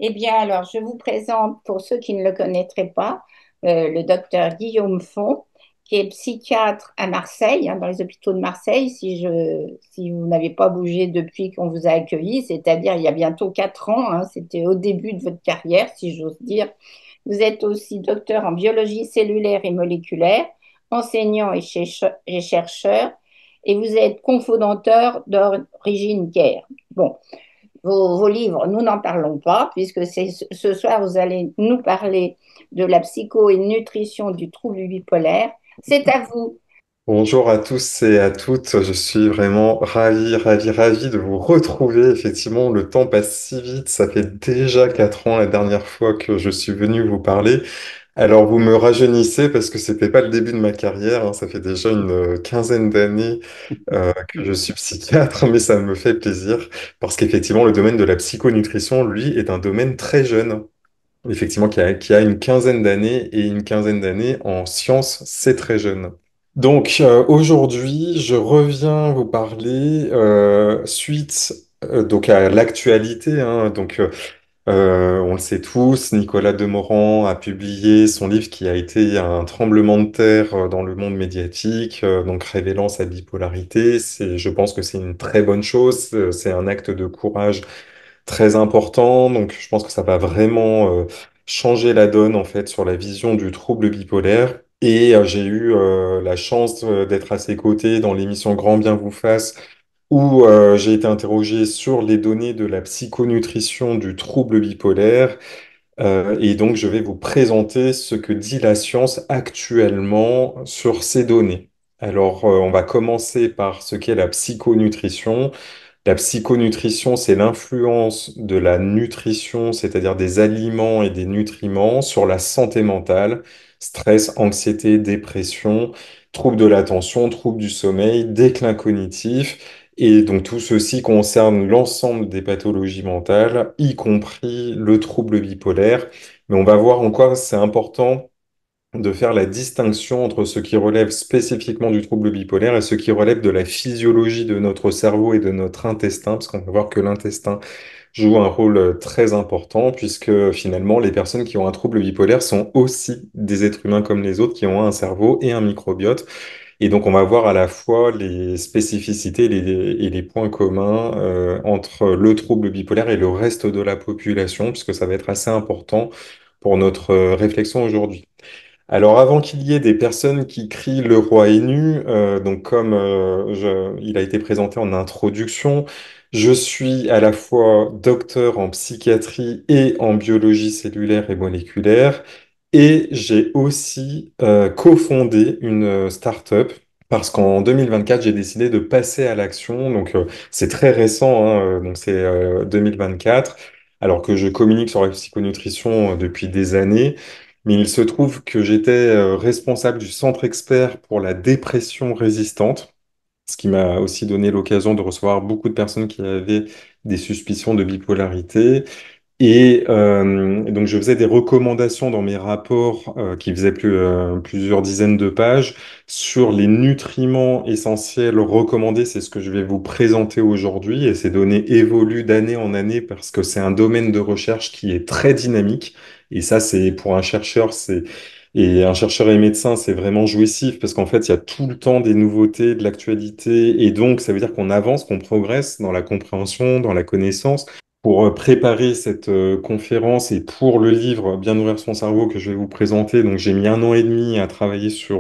Eh bien, alors, je vous présente, pour ceux qui ne le connaîtraient pas, le docteur Guillaume Font, qui est psychiatre à Marseille, hein, dans les hôpitaux de Marseille, si vous n'avez pas bougé depuis qu'on vous a accueilli, c'est-à-dire il y a bientôt 4 ans, hein, c'était au début de votre carrière, si j'ose dire. Vous êtes aussi docteur en biologie cellulaire et moléculaire, enseignant et chercheur, et vous êtes cofondateur d'Origine Care. Bon, vos livres, nous n'en parlons pas, puisque ce soir, vous allez nous parler de la psycho et nutrition du trouble bipolaire. C'est à vous. Bonjour à tous et à toutes. Je suis vraiment ravi de vous retrouver. Effectivement, le temps passe si vite. Ça fait déjà 4 ans la dernière fois que je suis venu vous parler. Alors, vous me rajeunissez parce que c'était pas le début de ma carrière, hein. Ça fait déjà une quinzaine d'années que je suis psychiatre, mais ça me fait plaisir parce qu'effectivement, le domaine de la psychonutrition, lui, est un domaine très jeune. Effectivement, qui a une quinzaine d'années et une quinzaine d'années en sciences, c'est très jeune. Donc aujourd'hui, je reviens vous parler suite donc à l'actualité, hein. On le sait tous, Nicolas Demorand a publié son livre qui a été un tremblement de terre dans le monde médiatique, donc révélant sa bipolarité. Je pense que c'est une très bonne chose. C'est un acte de courage très important. Donc, je pense que ça va vraiment changer la donne en fait sur la vision du trouble bipolaire. Et j'ai eu la chance d'être à ses côtés dans l'émission Grand Bien vous fasse, où j'ai été interrogé sur les données de la psychonutrition du trouble bipolaire. Et donc, je vais vous présenter ce que dit la science actuellement sur ces données. Alors, on va commencer par ce qu'est la psychonutrition. La psychonutrition, c'est l'influence de la nutrition, c'est-à-dire des aliments et des nutriments, sur la santé mentale, stress, anxiété, dépression, troubles de l'attention, troubles du sommeil, déclin cognitif. Et donc tout ceci concerne l'ensemble des pathologies mentales, y compris le trouble bipolaire. Mais on va voir en quoi c'est important de faire la distinction entre ce qui relève spécifiquement du trouble bipolaire et ce qui relève de la physiologie de notre cerveau et de notre intestin, parce qu'on va voir que l'intestin joue un rôle très important, puisque finalement, les personnes qui ont un trouble bipolaire sont aussi des êtres humains comme les autres, qui ont un cerveau et un microbiote. Et donc, on va voir à la fois les spécificités et les points communs entre le trouble bipolaire et le reste de la population, puisque ça va être assez important pour notre réflexion aujourd'hui. Alors, avant qu'il y ait des personnes qui crient le roi est nu, donc comme il a été présenté en introduction, je suis à la fois docteur en psychiatrie et en biologie cellulaire et moléculaire, et j'ai aussi cofondé une start-up parce qu'en 2024, j'ai décidé de passer à l'action. Donc, c'est très récent, hein, donc c'est 2024, alors que je communique sur la psychonutrition depuis des années. Mais il se trouve que j'étais responsable du centre expert pour la dépression résistante, ce qui m'a aussi donné l'occasion de recevoir beaucoup de personnes qui avaient des suspicions de bipolarité. Et donc, je faisais des recommandations dans mes rapports qui faisaient plusieurs dizaines de pages sur les nutriments essentiels recommandés. C'est ce que je vais vous présenter aujourd'hui. Et ces données évoluent d'année en année parce que c'est un domaine de recherche qui est très dynamique. Et ça, c'est pour un chercheur, et un chercheur et médecin, c'est vraiment jouissif parce qu'en fait, il y a tout le temps des nouveautés, de l'actualité. Et donc, ça veut dire qu'on avance, qu'on progresse dans la compréhension, dans la connaissance. Pour préparer cette conférence et pour le livre Bien nourrir son cerveau que je vais vous présenter, donc j'ai mis 1 an et demi à travailler sur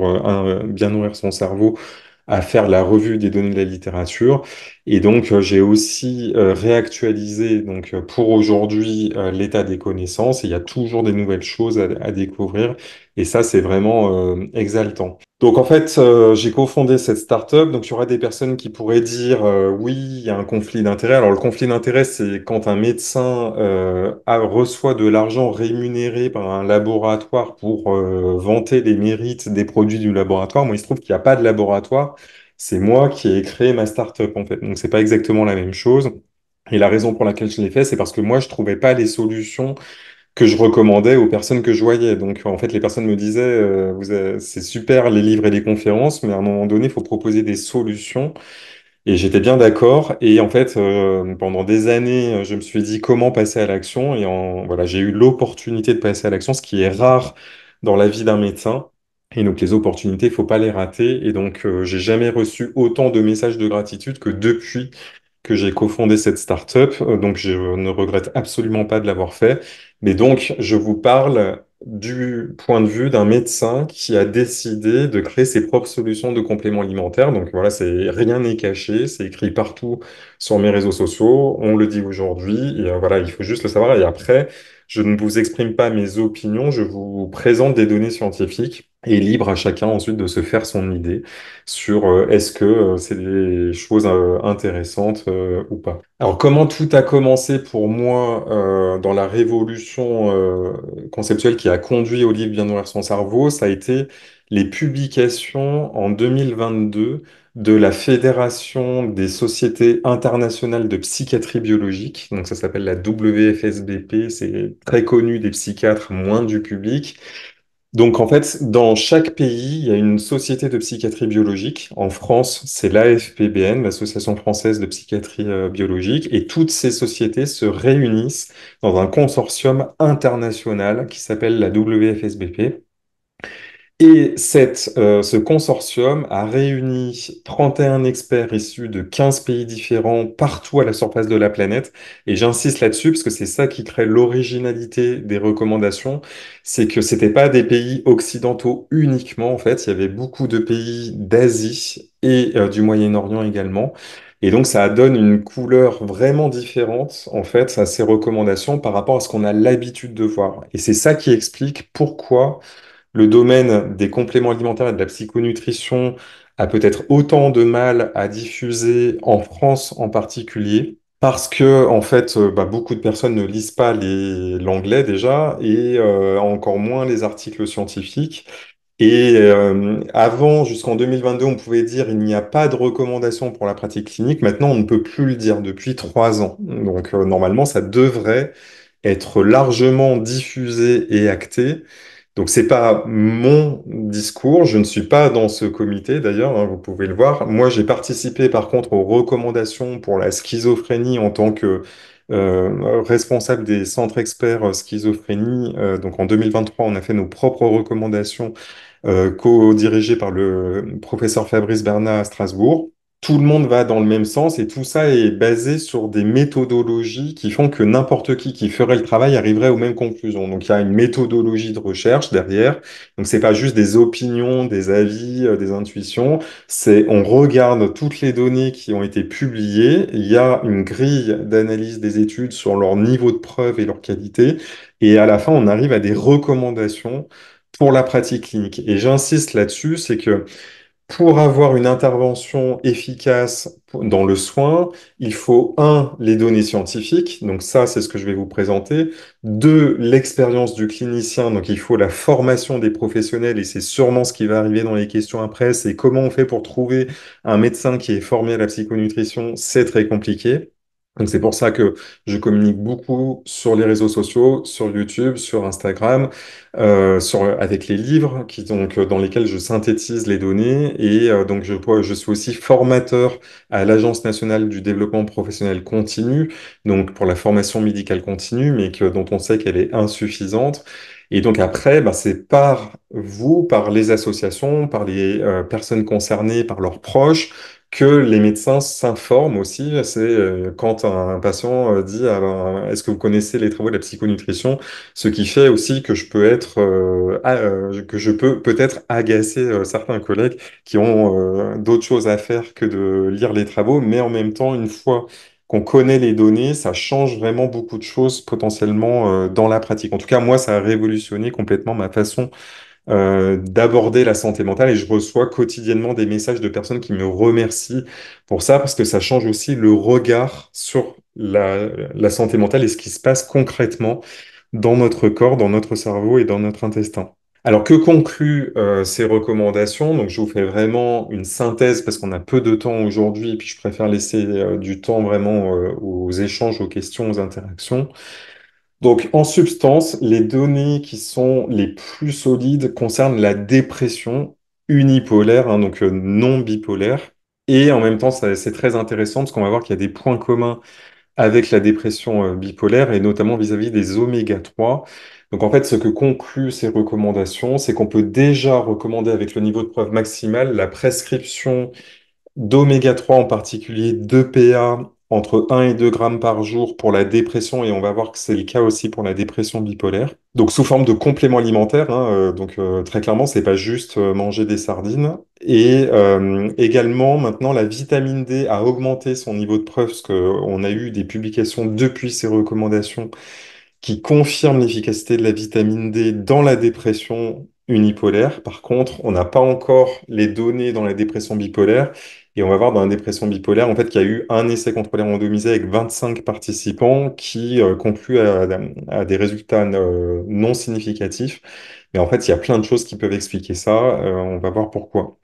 Bien nourrir son cerveau, à faire la revue des données de la littérature. Et donc j'ai aussi réactualisé pour aujourd'hui l'état des connaissances. Et il y a toujours des nouvelles choses à découvrir. Et ça, c'est vraiment exaltant. Donc en fait, j'ai cofondé cette startup. Donc il y aura des personnes qui pourraient dire oui, il y a un conflit d'intérêts. Alors le conflit d'intérêts, c'est quand un médecin reçoit de l'argent rémunéré par un laboratoire pour vanter les mérites des produits du laboratoire. Moi, il se trouve qu'il n'y a pas de laboratoire. C'est moi qui ai créé ma startup en fait. Donc c'est pas exactement la même chose. Et la raison pour laquelle je l'ai fait, c'est parce que moi, je trouvais pas les solutions que je recommandais aux personnes que je voyais. Donc, en fait, les personnes me disaient, c'est super les livres et les conférences, mais à un moment donné, il faut proposer des solutions. Et j'étais bien d'accord. Et en fait, pendant des années, je me suis dit comment passer à l'action. Voilà, j'ai eu l'opportunité de passer à l'action, ce qui est rare dans la vie d'un médecin. Et donc, les opportunités, il faut pas les rater. Et donc, j'ai jamais reçu autant de messages de gratitude que depuis que j'ai cofondé cette startup. Donc, je ne regrette absolument pas de l'avoir fait. Mais donc, je vous parle du point de vue d'un médecin qui a décidé de créer ses propres solutions de compléments alimentaires. Donc, voilà, rien n'est caché, c'est écrit partout sur mes réseaux sociaux. On le dit aujourd'hui. Et voilà, il faut juste le savoir. Et après, je ne vous exprime pas mes opinions, je vous présente des données scientifiques. Et libre à chacun ensuite de se faire son idée sur est-ce que c'est des choses intéressantes ou pas. Alors comment tout a commencé pour moi dans la révolution conceptuelle qui a conduit au livre Bien nourrir son cerveau, ça a été les publications en 2022 de la Fédération des sociétés internationales de psychiatrie biologique. Donc ça s'appelle la WFSBP, c'est très connu des psychiatres, moins du public. Donc en fait, dans chaque pays, il y a une société de psychiatrie biologique. En France, c'est l'AFPBN, l'Association française de psychiatrie biologique, et toutes ces sociétés se réunissent dans un consortium international qui s'appelle la WFSBP. Et ce consortium a réuni 31 experts issus de 15 pays différents partout à la surface de la planète. Et j'insiste là-dessus parce que c'est ça qui crée l'originalité des recommandations. C'est que c'était pas des pays occidentaux uniquement, en fait. Il y avait beaucoup de pays d'Asie et du Moyen-Orient également. Et donc, ça donne une couleur vraiment différente, en fait, à ces recommandations par rapport à ce qu'on a l'habitude de voir. Et c'est ça qui explique pourquoi le domaine des compléments alimentaires et de la psychonutrition a peut-être autant de mal à diffuser en France en particulier, parce que en fait, beaucoup de personnes ne lisent pas l'anglais déjà et encore moins les articles scientifiques. Et avant, jusqu'en 2022, on pouvait dire il n'y a pas de recommandation pour la pratique clinique. Maintenant, on ne peut plus le dire depuis 3 ans. Donc normalement, ça devrait être largement diffusé et acté. Donc c'est pas mon discours, je ne suis pas dans ce comité d'ailleurs, hein, vous pouvez le voir. Moi, j'ai participé par contre aux recommandations pour la schizophrénie en tant que responsable des centres experts schizophrénie. Donc en 2023, on a fait nos propres recommandations co-dirigées par le professeur Fabrice Bernat à Strasbourg. Tout le monde va dans le même sens et tout ça est basé sur des méthodologies qui font que n'importe qui ferait le travail arriverait aux mêmes conclusions. Donc il y a une méthodologie de recherche derrière. Donc c'est pas juste des opinions, des avis, des intuitions. C'est on regarde toutes les données qui ont été publiées. Il y a une grille d'analyse des études sur leur niveau de preuve et leur qualité. Et à la fin, on arrive à des recommandations pour la pratique clinique. Et j'insiste là-dessus, c'est que pour avoir une intervention efficace dans le soin, il faut, un, les données scientifiques, donc ça, c'est ce que je vais vous présenter. Deux, l'expérience du clinicien, donc il faut la formation des professionnels, et c'est sûrement ce qui va arriver dans les questions après, c'est comment on fait pour trouver un médecin qui est formé à la psychonutrition, c'est très compliqué. Donc c'est pour ça que je communique beaucoup sur les réseaux sociaux, sur YouTube, sur Instagram, avec les livres dans lesquels je synthétise les données. Et donc je suis aussi formateur à l'Agence nationale du développement professionnel continu, donc pour la formation médicale continue, dont on sait qu'elle est insuffisante. Et donc après, c'est par vous, par les associations, par les personnes concernées, par leurs proches, que les médecins s'informent aussi. C'est quand un patient dit ah est-ce que vous connaissez les travaux de la psychonutrition? Ce qui fait aussi que que je peux peut-être agacer certains collègues qui ont d'autres choses à faire que de lire les travaux, mais en même temps, une fois qu'on connaît les données, ça change vraiment beaucoup de choses potentiellement dans la pratique. En tout cas, moi, ça a révolutionné complètement ma façon d'aborder la santé mentale et je reçois quotidiennement des messages de personnes qui me remercient pour ça parce que ça change aussi le regard sur la santé mentale et ce qui se passe concrètement dans notre corps, dans notre cerveau et dans notre intestin. Alors, que concluent ces recommandations? Donc, je vous fais vraiment une synthèse parce qu'on a peu de temps aujourd'hui et puis je préfère laisser du temps vraiment aux échanges, aux questions, aux interactions. Donc, en substance, les données qui sont les plus solides concernent la dépression unipolaire, hein, donc non bipolaire, Et en même temps, c'est très intéressant parce qu'on va voir qu'il y a des points communs avec la dépression bipolaire et notamment vis-à-vis des oméga 3. Donc en fait, ce que concluent ces recommandations, c'est qu'on peut déjà recommander avec le niveau de preuve maximal la prescription d'oméga 3, en particulier d'EPA entre 1 et 2 grammes par jour pour la dépression, et on va voir que c'est le cas aussi pour la dépression bipolaire. Donc sous forme de complément alimentaire, hein, très clairement, c'est pas juste manger des sardines. Et également, maintenant, la vitamine D a augmenté son niveau de preuve, parce qu'on a eu des publications depuis ces recommandations qui confirme l'efficacité de la vitamine D dans la dépression unipolaire. Par contre, on n'a pas encore les données dans la dépression bipolaire. Et on va voir dans la dépression bipolaire, en fait, qu'il y a eu un essai contrôlé randomisé avec 25 participants qui conclut à des résultats non significatifs. Mais en fait, il y a plein de choses qui peuvent expliquer ça. On va voir pourquoi.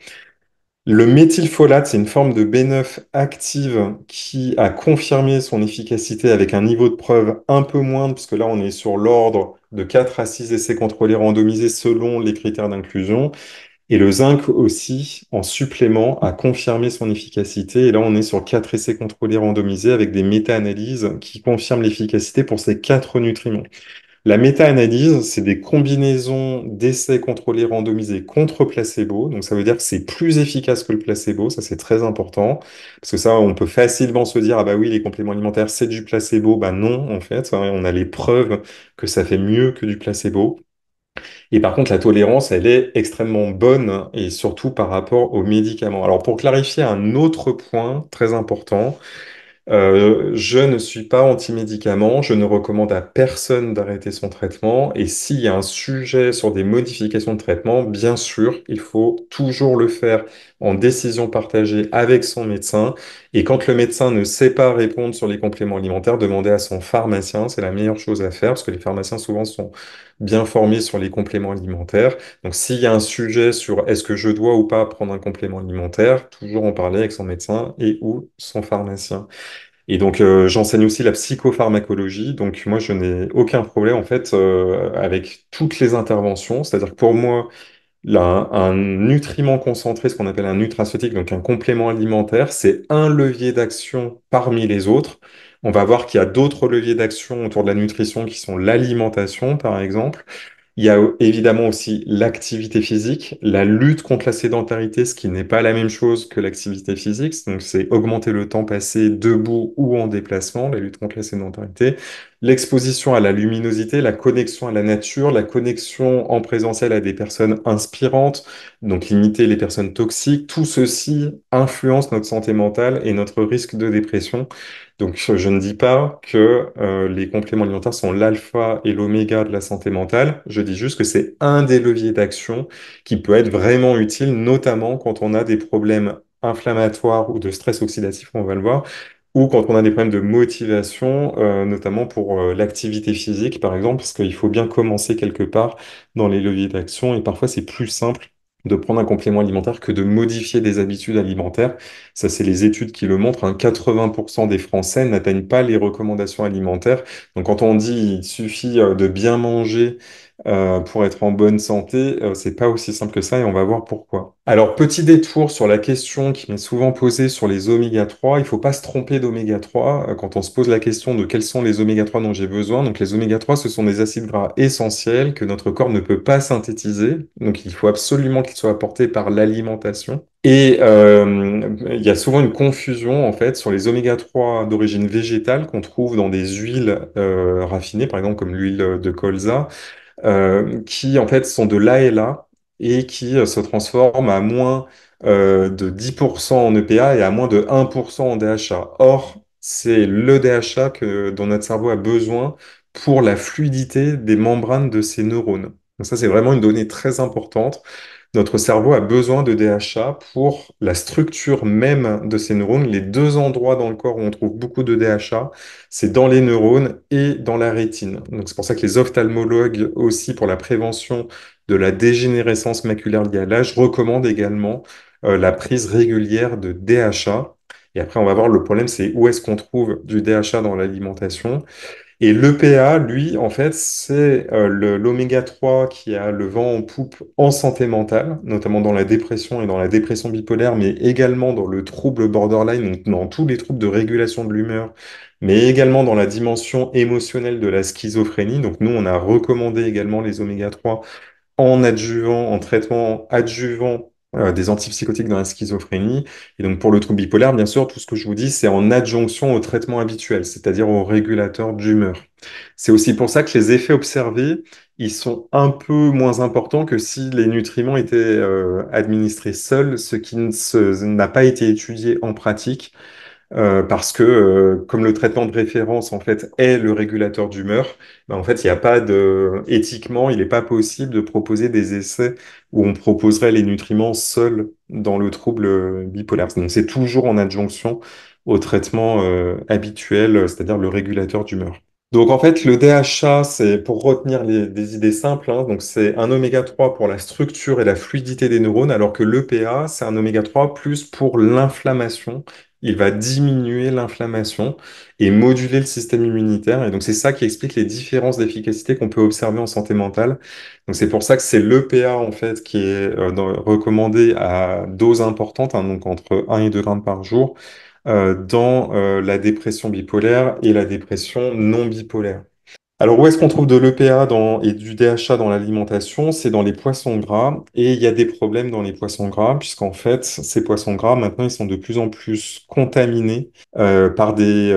Le méthylfolate, c'est une forme de B9 active qui a confirmé son efficacité avec un niveau de preuve un peu moindre, puisque là, on est sur l'ordre de 4 à 6 essais contrôlés randomisés selon les critères d'inclusion. Et le zinc aussi, en supplément, a confirmé son efficacité. Et là, on est sur 4 essais contrôlés randomisés avec des méta-analyses qui confirment l'efficacité pour ces 4 nutriments. La méta-analyse, c'est des combinaisons d'essais contrôlés randomisés contre placebo. Donc, ça veut dire que c'est plus efficace que le placebo. Ça, c'est très important. Parce que ça, on peut facilement se dire, ah bah oui, les compléments alimentaires, c'est du placebo. Bah non, en fait, hein, on a les preuves que ça fait mieux que du placebo. Et par contre, la tolérance, elle est extrêmement bonne et surtout par rapport aux médicaments. Alors, pour clarifier un autre point très important, je ne suis pas anti-médicament, je ne recommande à personne d'arrêter son traitement. Et s'il y a un sujet sur des modifications de traitement, bien sûr, il faut toujours le faire en décision partagée avec son médecin. Et quand le médecin ne sait pas répondre sur les compléments alimentaires, demander à son pharmacien, c'est la meilleure chose à faire parce que les pharmaciens souvent sont bien formés sur les compléments alimentaires. Donc s'il y a un sujet sur est-ce que je dois ou pas prendre un complément alimentaire, toujours en parler avec son médecin et ou son pharmacien. Et donc, j'enseigne aussi la psychopharmacologie. Donc, moi, je n'ai aucun problème, en fait, avec toutes les interventions. C'est-à-dire que pour moi, là, un nutriment concentré, ce qu'on appelle un nutraceutique, donc un complément alimentaire, c'est un levier d'action parmi les autres. On va voir qu'il y a d'autres leviers d'action autour de la nutrition qui sont l'alimentation, par exemple. Il y a évidemment aussi l'activité physique, la lutte contre la sédentarité, ce qui n'est pas la même chose que l'activité physique. Donc, c'est augmenter le temps passé debout ou en déplacement, la lutte contre la sédentarité, l'exposition à la luminosité, la connexion à la nature, la connexion en présentiel à des personnes inspirantes, donc limiter les personnes toxiques. Tout ceci influence notre santé mentale et notre risque de dépression. Donc, je ne dis pas que les compléments alimentaires sont l'alpha et l'oméga de la santé mentale. Je dis juste que c'est un des leviers d'action qui peut être vraiment utile, notamment quand on a des problèmes inflammatoires ou de stress oxydatif, on va le voir, ou quand on a des problèmes de motivation, notamment pour l'activité physique, par exemple, parce qu'il faut bien commencer quelque part dans les leviers d'action, et parfois c'est plus simple de prendre un complément alimentaire que de modifier des habitudes alimentaires. Ça, c'est les études qui le montrent, hein. 80% des Français n'atteignent pas les recommandations alimentaires. Donc, quand on dit il suffit de bien manger pour être en bonne santé, c'est pas aussi simple que ça et on va voir pourquoi. Alors, petit détour sur la question qui m'est souvent posée sur les oméga 3. Il faut pas se tromper d'oméga 3 quand on se pose la question de quels sont les oméga 3 dont j'ai besoin. Donc, les oméga 3, ce sont des acides gras essentiels que notre corps ne peut pas synthétiser. Donc, il faut absolument qu'ils soient apportés par l'alimentation. Et il y a souvent une confusion en fait sur les oméga 3 d'origine végétale qu'on trouve dans des huiles raffinées, par exemple comme l'huile de colza, qui en fait sont de l'ALA et qui se transforment à moins de 10% en EPA et à moins de 1% en DHA. Or, c'est le DHA dont notre cerveau a besoin pour la fluidité des membranes de ses neurones. Donc ça, c'est vraiment une donnée très importante. Notre cerveau a besoin de DHA pour la structure même de ces neurones. Les deux endroits dans le corps où on trouve beaucoup de DHA, c'est dans les neurones et dans la rétine. Donc c'est pour ça que les ophtalmologues aussi, pour la prévention de la dégénérescence maculaire liée à l'âge, recommandent également la prise régulière de DHA. Et après, on va voir le problème, c'est où est-ce qu'on trouve du DHA dans l'alimentation. Et l'EPA, lui, en fait, c'est l'oméga 3 qui a le vent en poupe en santé mentale, notamment dans la dépression et dans la dépression bipolaire, mais également dans le trouble borderline, donc dans tous les troubles de régulation de l'humeur, mais également dans la dimension émotionnelle de la schizophrénie. Donc nous, on a recommandé également les oméga 3 en adjuvant, en traitement adjuvant des antipsychotiques dans la schizophrénie. Et donc pour le trouble bipolaire, bien sûr, tout ce que je vous dis, c'est en adjonction au traitement habituel, c'est-à-dire au régulateur d'humeur. C'est aussi pour ça que les effets observés, ils sont un peu moins importants que si les nutriments étaient administrés seuls, ce qui n'a pas été étudié en pratique parce que comme le traitement de référence en fait est le régulateur d'humeur, ben, en fait il n'y a pas de éthiquement il n'est pas possible de proposer des essais où on proposerait les nutriments seuls dans le trouble bipolaire. Donc c'est toujours en adjonction au traitement habituel, c'est-à-dire le régulateur d'humeur. Donc en fait, le DHA, c'est pour retenir des idées simples, hein, donc c'est un oméga 3 pour la structure et la fluidité des neurones, alors que l'EPA, c'est un oméga 3 plus pour l'inflammation. Il va diminuer l'inflammation et moduler le système immunitaire. Et donc c'est ça qui explique les différences d'efficacité qu'on peut observer en santé mentale. Donc c'est pour ça que c'est l'EPA en fait qui est recommandé à dose importante, hein, donc entre 1 et 2 grammes par jour dans la dépression bipolaire et la dépression non bipolaire. Alors, où est-ce qu'on trouve de l'EPA et du DHA dans l'alimentation? C'est dans les poissons gras. Et il y a des problèmes dans les poissons gras, puisqu'en fait, ces poissons gras, maintenant, ils sont de plus en plus contaminés par des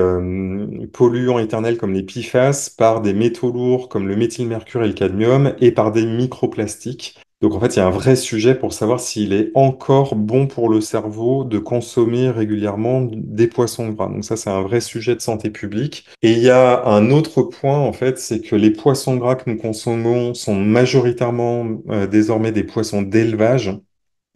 polluants éternels comme les PFAS, par des métaux lourds comme le méthylmercure et le cadmium, et par des microplastiques. Donc, en fait, il y a un vrai sujet pour savoir s'il est encore bon pour le cerveau de consommer régulièrement des poissons gras. Donc, ça, c'est un vrai sujet de santé publique. Et il y a un autre point, en fait, c'est que les poissons gras que nous consommons sont majoritairement désormais des poissons d'élevage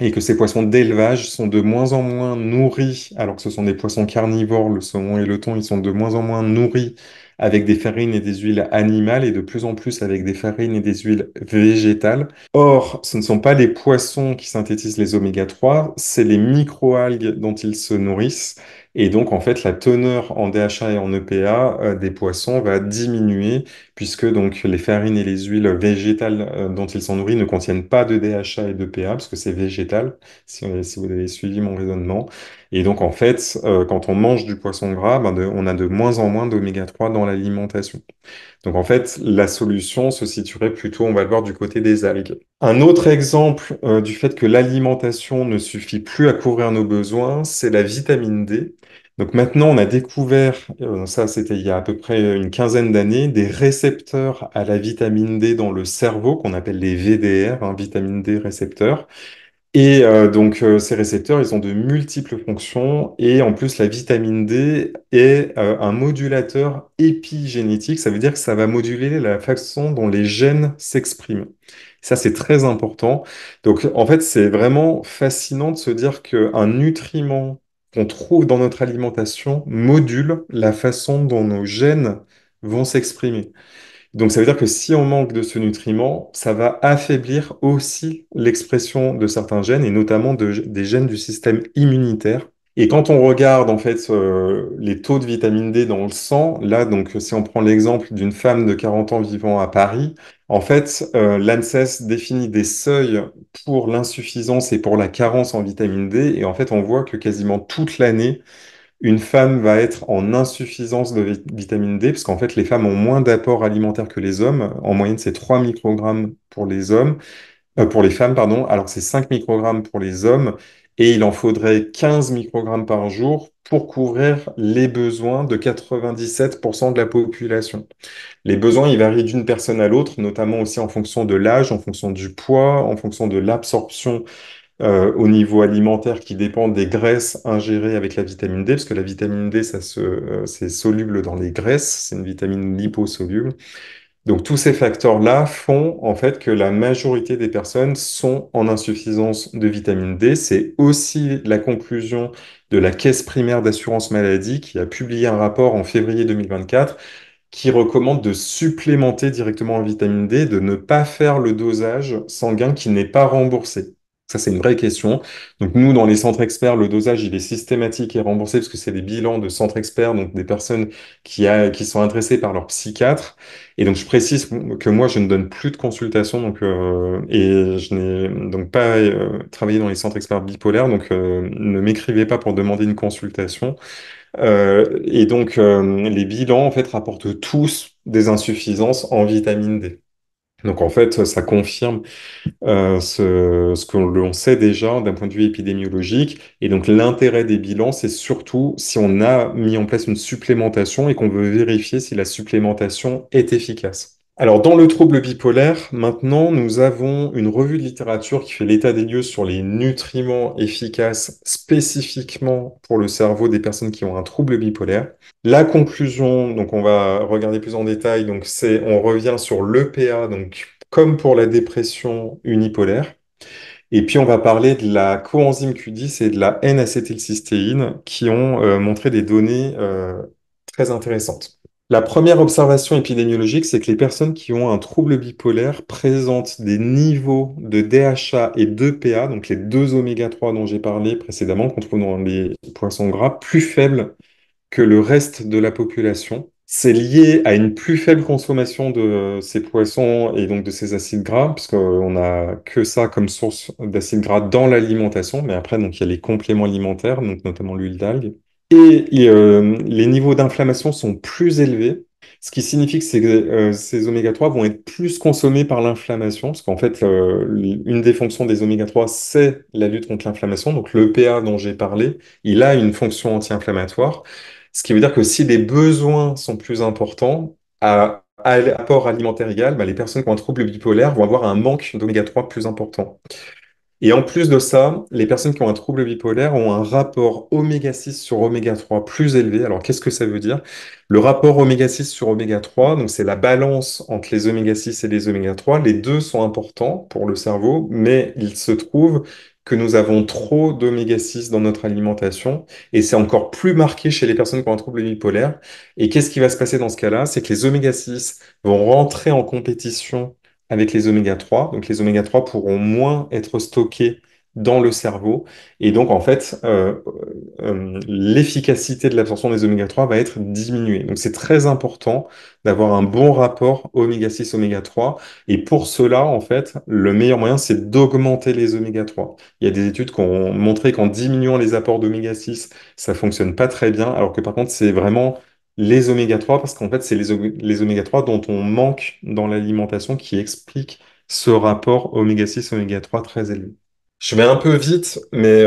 et que ces poissons d'élevage sont de moins en moins nourris, alors que ce sont des poissons carnivores, le saumon et le thon, ils sont de moins en moins nourris avec des farines et des huiles animales et de plus en plus avec des farines et des huiles végétales. Or, ce ne sont pas les poissons qui synthétisent les oméga 3, c'est les microalgues dont ils se nourrissent. Et donc, en fait, la teneur en DHA et en EPA des poissons va diminuer puisque donc les farines et les huiles végétales dont ils sont nourris ne contiennent pas de DHA et d'EPA, parce que c'est végétal, si vous avez suivi mon raisonnement. Et donc, en fait, quand on mange du poisson gras, on a de moins en moins d'oméga 3 dans l'alimentation. Donc en fait, la solution se situerait plutôt, on va le voir, du côté des algues. Un autre exemple du fait que l'alimentation ne suffit plus à couvrir nos besoins, c'est la vitamine D. Donc maintenant, on a découvert, ça c'était il y a à peu près une quinzaine d'années, des récepteurs à la vitamine D dans le cerveau qu'on appelle les VDR, hein, vitamine D récepteurs. Et donc, ces récepteurs, ils ont de multiples fonctions. Et en plus, la vitamine D est un modulateur épigénétique. Ça veut dire que ça va moduler la façon dont les gènes s'expriment. Ça, c'est très important. Donc, en fait, c'est vraiment fascinant de se dire qu'un nutriment qu'on trouve dans notre alimentation module la façon dont nos gènes vont s'exprimer. Donc, ça veut dire que si on manque de ce nutriment, ça va affaiblir aussi l'expression de certains gènes et notamment des gènes du système immunitaire. Et quand on regarde en fait les taux de vitamine D dans le sang, là donc si on prend l'exemple d'une femme de 40 ans vivant à Paris, en fait l'ANSES définit des seuils pour l'insuffisance et pour la carence en vitamine D et en fait on voit que quasiment toute l'année une femme va être en insuffisance de vitamine D, parce qu'en fait, les femmes ont moins d'apport alimentaire que les hommes. En moyenne, c'est 3 microgrammes pour les hommes, pour les femmes, pardon, alors que c'est 5 microgrammes pour les hommes. Et il en faudrait 15 microgrammes par jour pour couvrir les besoins de 97% de la population. Les besoins, ils varient d'une personne à l'autre, notamment aussi en fonction de l'âge, en fonction du poids, en fonction de l'absorption au niveau alimentaire qui dépend des graisses ingérées avec la vitamine D, parce que la vitamine D, c'est soluble dans les graisses, c'est une vitamine liposoluble. Donc tous ces facteurs-là font en fait que la majorité des personnes sont en insuffisance de vitamine D. C'est aussi la conclusion de la Caisse primaire d'assurance maladie qui a publié un rapport en février 2024 qui recommande de supplémenter directement en vitamine D, de ne pas faire le dosage sanguin qui n'est pas remboursé. Ça, c'est une vraie question. Donc, nous, dans les centres experts, le dosage, il est systématique et remboursé parce que c'est des bilans de centres experts, donc des personnes qui sont intéressées par leur psychiatre. Et donc, je précise que moi, je ne donne plus de consultation, et je n'ai donc pas travaillé dans les centres experts bipolaires, donc ne m'écrivez pas pour demander une consultation. Les bilans, en fait, rapportent tous des insuffisances en vitamine D. Donc, en fait, ça confirme ce que l'on sait déjà d'un point de vue épidémiologique. Et donc l'intérêt des bilans, c'est surtout si on a mis en place une supplémentation et qu'on veut vérifier si la supplémentation est efficace. Alors dans le trouble bipolaire, maintenant, nous avons une revue de littérature qui fait l'état des lieux sur les nutriments efficaces spécifiquement pour le cerveau des personnes qui ont un trouble bipolaire. La conclusion, donc on va regarder plus en détail, donc on revient sur l'EPA, donc comme pour la dépression unipolaire. Et puis, on va parler de la coenzyme Q10 et de la N-acétylcystéine qui ont montré des données très intéressantes. La première observation épidémiologique, c'est que les personnes qui ont un trouble bipolaire présentent des niveaux de DHA et d'EPA, donc les deux oméga 3 dont j'ai parlé précédemment, qu'on trouve dans les poissons gras, plus faibles que le reste de la population. C'est lié à une plus faible consommation de ces poissons et donc de ces acides gras, puisqu'on n'a que ça comme source d'acides gras dans l'alimentation, mais après, donc, il y a les compléments alimentaires, donc notamment l'huile d'algue. Les niveaux d'inflammation sont plus élevés, ce qui signifie que ces oméga 3 vont être plus consommés par l'inflammation, parce qu'en fait, une des fonctions des oméga 3, c'est la lutte contre l'inflammation. Donc le PA dont j'ai parlé, il a une fonction anti-inflammatoire. Ce qui veut dire que si les besoins sont plus importants, à apport alimentaire égal, bah, les personnes qui ont un trouble bipolaire vont avoir un manque d'oméga 3 plus important. Et en plus de ça, les personnes qui ont un trouble bipolaire ont un rapport oméga 6 sur oméga 3 plus élevé. Alors, qu'est-ce que ça veut dire? Le rapport oméga 6 sur oméga 3, donc c'est la balance entre les oméga 6 et les oméga 3. Les deux sont importants pour le cerveau, mais il se trouve que nous avons trop d'oméga 6 dans notre alimentation et c'est encore plus marqué chez les personnes qui ont un trouble bipolaire. Et qu'est-ce qui va se passer dans ce cas-là? C'est que les oméga 6 vont rentrer en compétition avec les oméga 3. Donc les oméga 3 pourront moins être stockés dans le cerveau. Et donc, en fait, l'efficacité de l'absorption des oméga 3 va être diminuée. Donc, c'est très important d'avoir un bon rapport oméga 6, oméga 3. Et pour cela, en fait, le meilleur moyen, c'est d'augmenter les oméga 3. Il y a des études qui ont montré qu'en diminuant les apports d'oméga 6, ça fonctionne pas très bien, alors que par contre, c'est vraiment les oméga 3, parce qu'en fait, c'est les oméga 3 dont on manque dans l'alimentation qui expliquent ce rapport oméga 6, oméga 3 très élevé. Je vais un peu vite, mais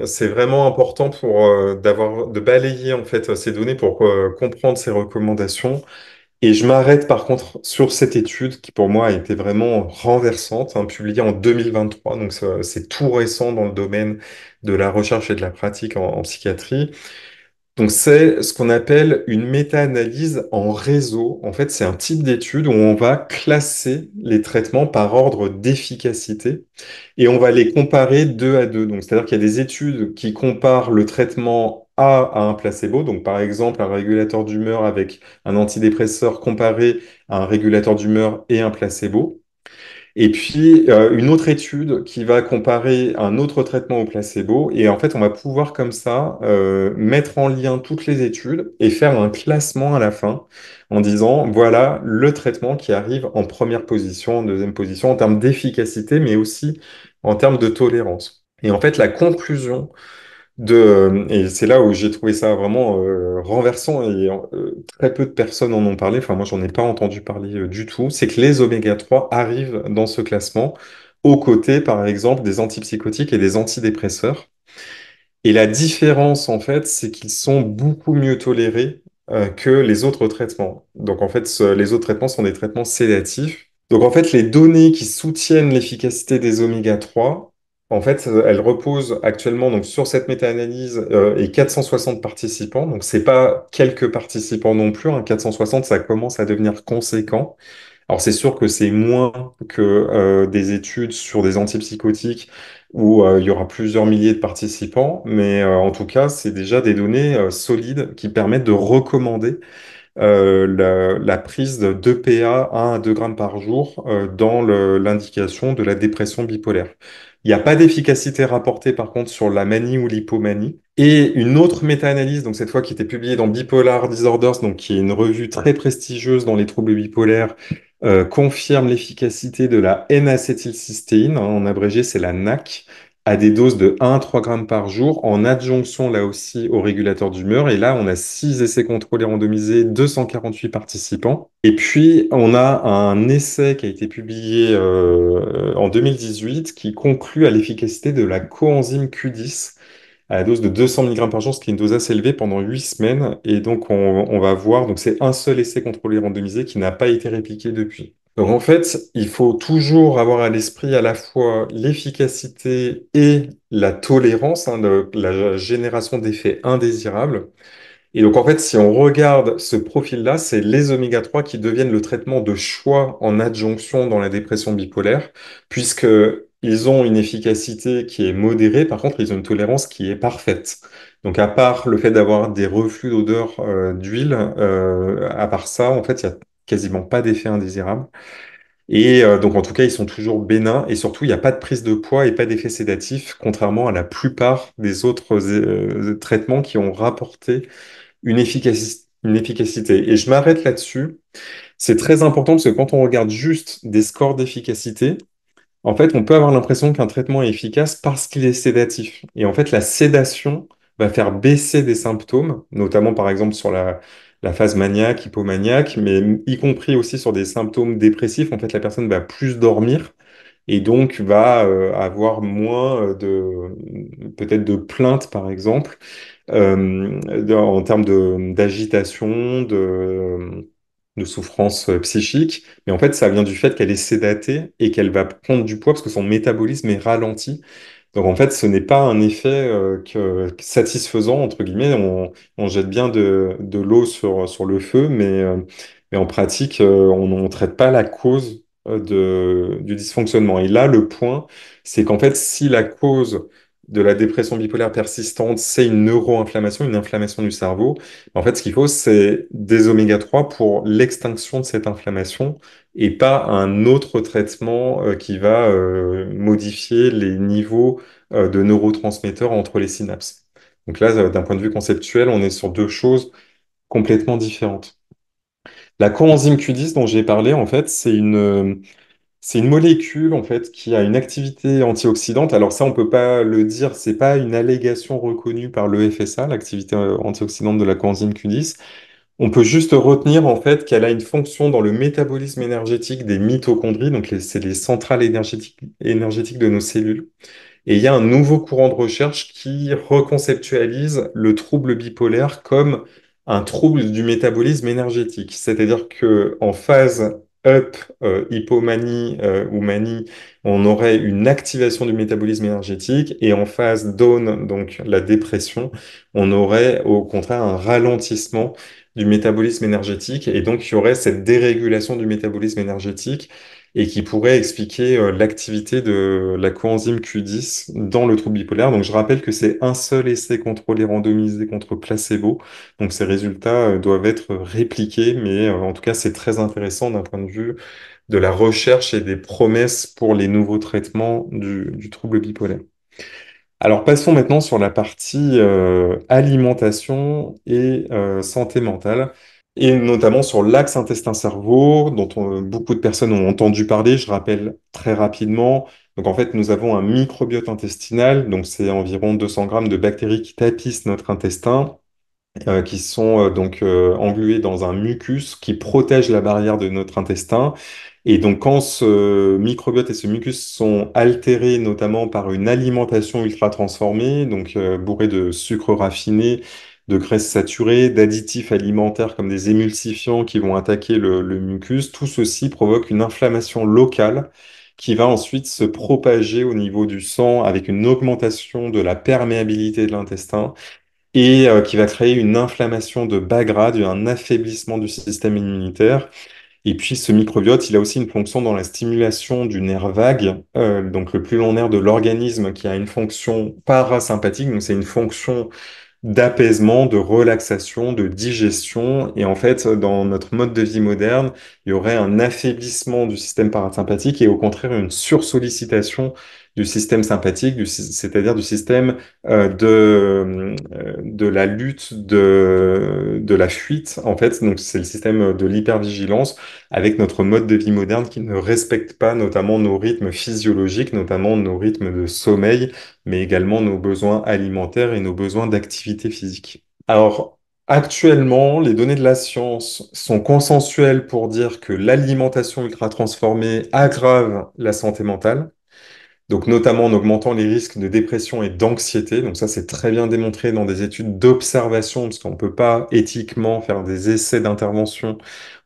c'est vraiment important pour de balayer en fait ces données pour comprendre ces recommandations. Et je m'arrête par contre sur cette étude qui pour moi a été vraiment renversante, hein, publiée en 2023, donc c'est tout récent dans le domaine de la recherche et de la pratique en psychiatrie. Donc, c'est ce qu'on appelle une méta-analyse en réseau. En fait, c'est un type d'étude où on va classer les traitements par ordre d'efficacité et on va les comparer deux à deux. Donc, c'est-à-dire qu'il y a des études qui comparent le traitement A à un placebo. Donc, par exemple, un régulateur d'humeur avec un antidépresseur comparé à un régulateur d'humeur et un placebo. Et puis, une autre étude qui va comparer un autre traitement au placebo. Et en fait, on va pouvoir comme ça mettre en lien toutes les études et faire un classement à la fin en disant, voilà le traitement qui arrive en première position, en deuxième position, en termes d'efficacité, mais aussi en termes de tolérance. Et en fait, la conclusion et c'est là où j'ai trouvé ça vraiment renversant et très peu de personnes en ont parlé. Enfin, moi, j'en ai pas entendu parler du tout. C'est que les oméga 3 arrivent dans ce classement aux côtés, par exemple, des antipsychotiques et des antidépresseurs. Et la différence, en fait, c'est qu'ils sont beaucoup mieux tolérés que les autres traitements. Donc, en fait, les autres traitements sont des traitements sédatifs. Donc, en fait, les données qui soutiennent l'efficacité des oméga 3, en fait, elles reposent actuellement donc, sur cette méta-analyse et 460 participants. Donc, c'est pas quelques participants non plus, hein. 460, ça commence à devenir conséquent. Alors c'est sûr que c'est moins que des études sur des antipsychotiques où il y aura plusieurs milliers de participants, mais en tout cas, c'est déjà des données solides qui permettent de recommander la prise de 2 PA 1 à 2 grammes par jour dans l'indication de la dépression bipolaire. Il n'y a pas d'efficacité rapportée par contre sur la manie ou l'hypomanie. Et une autre méta-analyse, donc cette fois qui était publiée dans Bipolar Disorders, donc qui est une revue très prestigieuse dans les troubles bipolaires, confirme l'efficacité de la N-acétylcystéine, hein, en abrégé c'est la NAC, à des doses de 1 à 3 grammes par jour, en adjonction là aussi au régulateur d'humeur. Et là, on a 6 essais contrôlés randomisés, 248 participants. Et puis, on a un essai qui a été publié en 2018 qui conclut à l'efficacité de la coenzyme Q10 à la dose de 200 mg par jour, ce qui est une dose assez élevée pendant 8 semaines. Et donc, on va voir, donc c'est un seul essai contrôlé randomisé qui n'a pas été répliqué depuis. Donc en fait, il faut toujours avoir à l'esprit à la fois l'efficacité et la tolérance, hein, la génération d'effets indésirables. Et donc, en fait, si on regarde ce profil-là, c'est les oméga 3 qui deviennent le traitement de choix en adjonction dans la dépression bipolaire, puisque ils ont une efficacité qui est modérée, par contre, ils ont une tolérance qui est parfaite. Donc, à part le fait d'avoir des reflux d'odeur d'huile, à part ça, en fait, il y a quasiment pas d'effet indésirable. Et donc, en tout cas, ils sont toujours bénins et surtout, il n'y a pas de prise de poids et pas d'effet sédatif, contrairement à la plupart des autres traitements qui ont rapporté une efficacité. Et je m'arrête là-dessus. C'est très important parce que quand on regarde juste des scores d'efficacité, en fait, on peut avoir l'impression qu'un traitement est efficace parce qu'il est sédatif. Et en fait, la sédation va faire baisser des symptômes, notamment par exemple sur la phase maniaque, hypomaniaque, mais y compris aussi sur des symptômes dépressifs. En fait, la personne va plus dormir et donc va avoir moins peut-être de plaintes, par exemple en termes d'agitation, de souffrance psychique. Mais en fait, ça vient du fait qu'elle est sédatée et qu'elle va prendre du poids parce que son métabolisme est ralenti. Donc en fait, ce n'est pas un effet satisfaisant, entre guillemets. On jette bien de l'eau sur le feu, mais en pratique, on ne traite pas la cause du dysfonctionnement. Et là, le point, c'est qu'en fait, si la cause de la dépression bipolaire persistante, c'est une neuroinflammation, une inflammation du cerveau, en fait, ce qu'il faut, c'est des oméga 3 pour l'extinction de cette inflammation et pas un autre traitement qui va modifier les niveaux de neurotransmetteurs entre les synapses. Donc là, d'un point de vue conceptuel, on est sur deux choses complètement différentes. La coenzyme Q10 dont j'ai parlé, en fait, c'est une molécule en fait qui a une activité antioxydante. Alors ça, on peut pas le dire, c'est pas une allégation reconnue par le FSA, l'activité antioxydante de la coenzyme Q10. On peut juste retenir en fait qu'elle a une fonction dans le métabolisme énergétique des mitochondries, donc c'est les centrales énergétiques de nos cellules. Et il y a un nouveau courant de recherche qui reconceptualise le trouble bipolaire comme un trouble du métabolisme énergétique. C'est-à-dire que en phase up, hypomanie ou manie, on aurait une activation du métabolisme énergétique et en phase down, donc la dépression, on aurait au contraire un ralentissement du métabolisme énergétique et donc il y aurait cette dérégulation du métabolisme énergétique et qui pourrait expliquer l'activité de la coenzyme Q10 dans le trouble bipolaire. Donc je rappelle que c'est un seul essai contrôlé randomisé contre placebo. Donc ces résultats doivent être répliqués, mais en tout cas c'est très intéressant d'un point de vue de la recherche et des promesses pour les nouveaux traitements du trouble bipolaire. Alors passons maintenant sur la partie alimentation et santé mentale, et notamment sur l'axe intestin-cerveau, dont beaucoup de personnes ont entendu parler. Je rappelle très rapidement. Donc en fait, nous avons un microbiote intestinal, donc c'est environ 200 grammes de bactéries qui tapissent notre intestin qui sont donc englués dans un mucus qui protège la barrière de notre intestin. Et donc, quand ce microbiote et ce mucus sont altérés, notamment par une alimentation ultra transformée, donc bourrée de sucre raffiné, de graisses saturées, d'additifs alimentaires comme des émulsifiants qui vont attaquer le mucus, tout ceci provoque une inflammation locale qui va ensuite se propager au niveau du sang avec une augmentation de la perméabilité de l'intestin et qui va créer une inflammation de bas grade, un affaiblissement du système immunitaire. Et puis ce microbiote, il a aussi une fonction dans la stimulation du nerf vague, donc le plus long nerf de l'organisme qui a une fonction parasympathique, donc c'est une fonction d'apaisement, de relaxation, de digestion. Et en fait, dans notre mode de vie moderne, il y aurait un affaiblissement du système parasympathique et au contraire une sursollicitation du système sympathique, c'est-à-dire du système de la lutte, de la fuite, en fait. Donc, c'est le système de l'hypervigilance avec notre mode de vie moderne qui ne respecte pas notamment nos rythmes physiologiques, notamment nos rythmes de sommeil, mais également nos besoins alimentaires et nos besoins d'activité physique. Alors, actuellement, les données de la science sont consensuelles pour dire que l'alimentation ultra transformée aggrave la santé mentale. Donc, notamment en augmentant les risques de dépression et d'anxiété. Donc, ça, c'est très bien démontré dans des études d'observation, parce qu'on ne peut pas éthiquement faire des essais d'intervention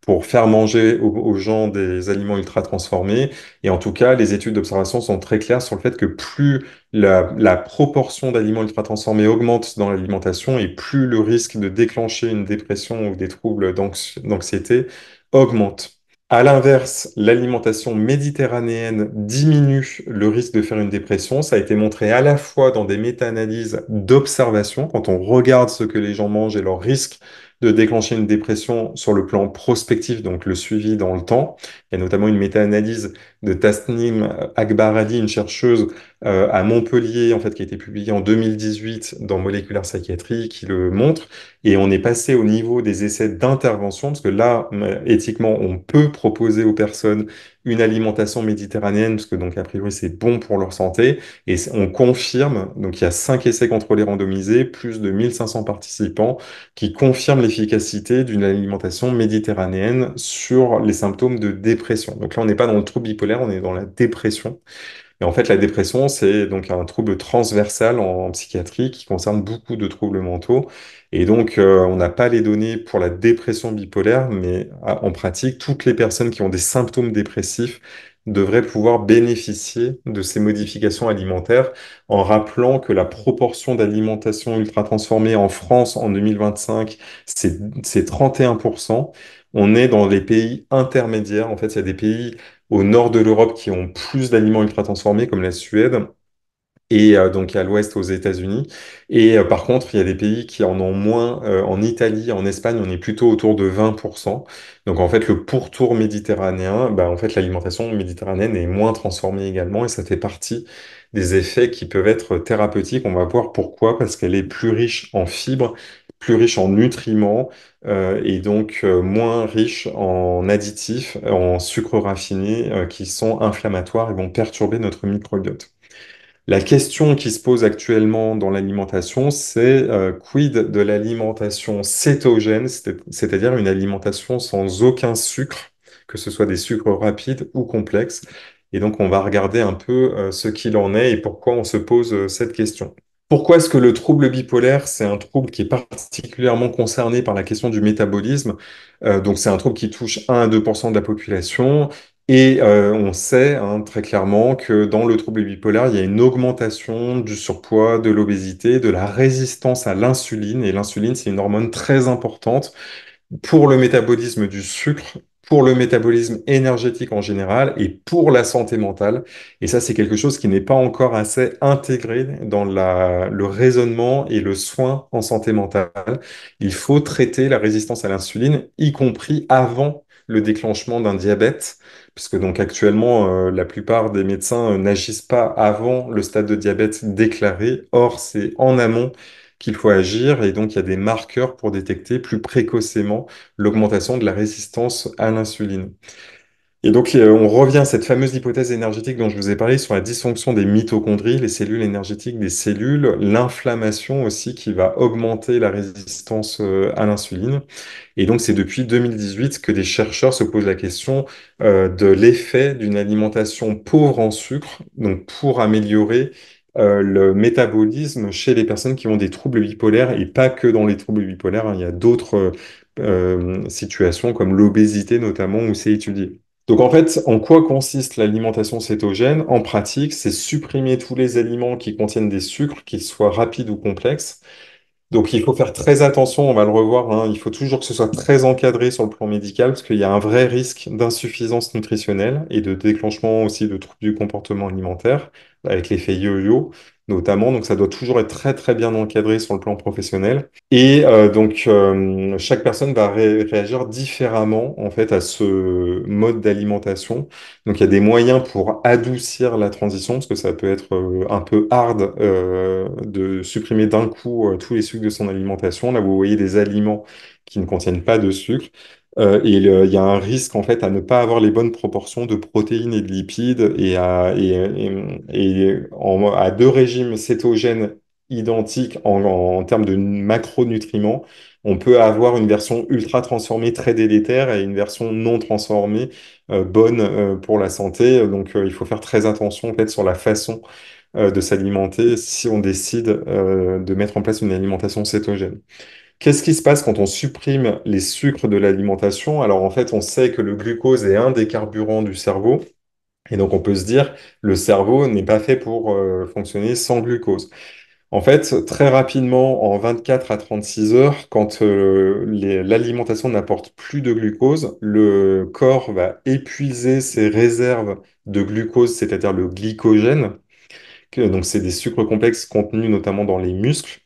pour faire manger aux gens des aliments ultra transformés. Et en tout cas, les études d'observation sont très claires sur le fait que plus la proportion d'aliments ultra transformés augmente dans l'alimentation, et plus le risque de déclencher une dépression ou des troubles d'anxiété augmente. À l'inverse, l'alimentation méditerranéenne diminue le risque de faire une dépression. Ça a été montré à la fois dans des méta-analyses d'observation, quand on regarde ce que les gens mangent et leur risque de déclencher une dépression sur le plan prospectif, donc le suivi dans le temps. Il y a notamment une méta-analyse de Tasnim Akbarali, une chercheuse à Montpellier, en fait, qui a été publiée en 2018 dans Molecular Psychiatry, qui le montre. Et on est passé au niveau des essais d'intervention, parce que là, éthiquement, on peut proposer aux personnes une alimentation méditerranéenne, parce que donc, a priori, c'est bon pour leur santé. Et on confirme, donc il y a 5 essais contrôlés randomisés, plus de 1500 participants, qui confirment l'efficacité d'une alimentation méditerranéenne sur les symptômes de dépression. Donc là, on n'est pas dans le trouble bipolaire, on est dans la dépression. Et en fait, la dépression, c'est donc un trouble transversal en psychiatrie qui concerne beaucoup de troubles mentaux. Et donc, on n'a pas les données pour la dépression bipolaire, mais en pratique, toutes les personnes qui ont des symptômes dépressifs devraient pouvoir bénéficier de ces modifications alimentaires en rappelant que la proportion d'alimentation ultra transformée en France en 2025, c'est 31%. On est dans les pays intermédiaires. En fait, il y a des pays au nord de l'Europe qui ont plus d'aliments ultra transformés, comme la Suède, et donc à l'ouest aux États-Unis. Et par contre, il y a des pays qui en ont moins. En Italie, en Espagne, on est plutôt autour de 20%. Donc en fait, le pourtour méditerranéen, bah, en fait, l'alimentation méditerranéenne est moins transformée également, et ça fait partie des effets qui peuvent être thérapeutiques. On va voir pourquoi, parce qu'elle est plus riche en fibres, plus riche en nutriments, et donc moins riche en additifs, en sucres raffinés, qui sont inflammatoires et vont perturber notre microbiote. La question qui se pose actuellement dans l'alimentation, c'est quid de l'alimentation cétogène, c'est-à-dire une alimentation sans aucun sucre, que ce soit des sucres rapides ou complexes. Et donc, on va regarder un peu ce qu'il en est et pourquoi on se pose cette question. Pourquoi est-ce que le trouble bipolaire, c'est un trouble qui est particulièrement concerné par la question du métabolisme? Donc, c'est un trouble qui touche 1 à 2% de la population. Et on sait hein, très clairement que dans le trouble bipolaire, il y a une augmentation du surpoids, de l'obésité, de la résistance à l'insuline. Et l'insuline, c'est une hormone très importante pour le métabolisme du sucre, pour le métabolisme énergétique en général et pour la santé mentale. Et ça, c'est quelque chose qui n'est pas encore assez intégré dans le raisonnement et le soin en santé mentale. Il faut traiter la résistance à l'insuline, y compris avant le déclenchement d'un diabète, puisque donc actuellement, la plupart des médecins n'agissent pas avant le stade de diabète déclaré. Or, c'est en amont qu'il faut agir et donc il y a des marqueurs pour détecter plus précocement l'augmentation de la résistance à l'insuline. Et donc on revient à cette fameuse hypothèse énergétique dont je vous ai parlé sur la dysfonction des mitochondries, les cellules énergétiques des cellules, l'inflammation aussi qui va augmenter la résistance à l'insuline. Et donc, c'est depuis 2018 que des chercheurs se posent la question de l'effet d'une alimentation pauvre en sucre, donc pour améliorer le métabolisme chez les personnes qui ont des troubles bipolaires et pas que dans les troubles bipolaires, hein. Il y a d'autres situations comme l'obésité notamment où c'est étudié. Donc en fait, en quoi consiste l'alimentation cétogène? En pratique, c'est supprimer tous les aliments qui contiennent des sucres, qu'ils soient rapides ou complexes. Donc, il faut faire très attention, on va le revoir, hein. Il faut toujours que ce soit très encadré sur le plan médical parce qu'il y a un vrai risque d'insuffisance nutritionnelle et de déclenchement aussi de troubles du comportement alimentaire avec l'effet yo-yo. notamment. Donc, ça doit toujours être très, très bien encadré sur le plan professionnel. Et chaque personne va réagir différemment, en fait, à ce mode d'alimentation. Donc, il y a des moyens pour adoucir la transition, parce que ça peut être un peu hard de supprimer d'un coup tous les sucres de son alimentation. Là, vous voyez des aliments qui ne contiennent pas de sucre. Il y a un risque en fait à ne pas avoir les bonnes proportions de protéines et de lipides à deux régimes cétogènes identiques en termes de macronutriments. On peut avoir une version ultra transformée très délétère et une version non transformée bonne pour la santé. Donc il faut faire très attention en fait sur la façon de s'alimenter si on décide de mettre en place une alimentation cétogène. Qu'est-ce qui se passe quand on supprime les sucres de l'alimentation? Alors en fait, on sait que le glucose est un des carburants du cerveau. Et donc on peut se dire, le cerveau n'est pas fait pour fonctionner sans glucose. En fait, très rapidement, en 24 à 36 heures, quand l'alimentation n'apporte plus de glucose, le corps va épuiser ses réserves de glucose, c'est-à-dire le glycogène. Donc, c'est des sucres complexes contenus notamment dans les muscles.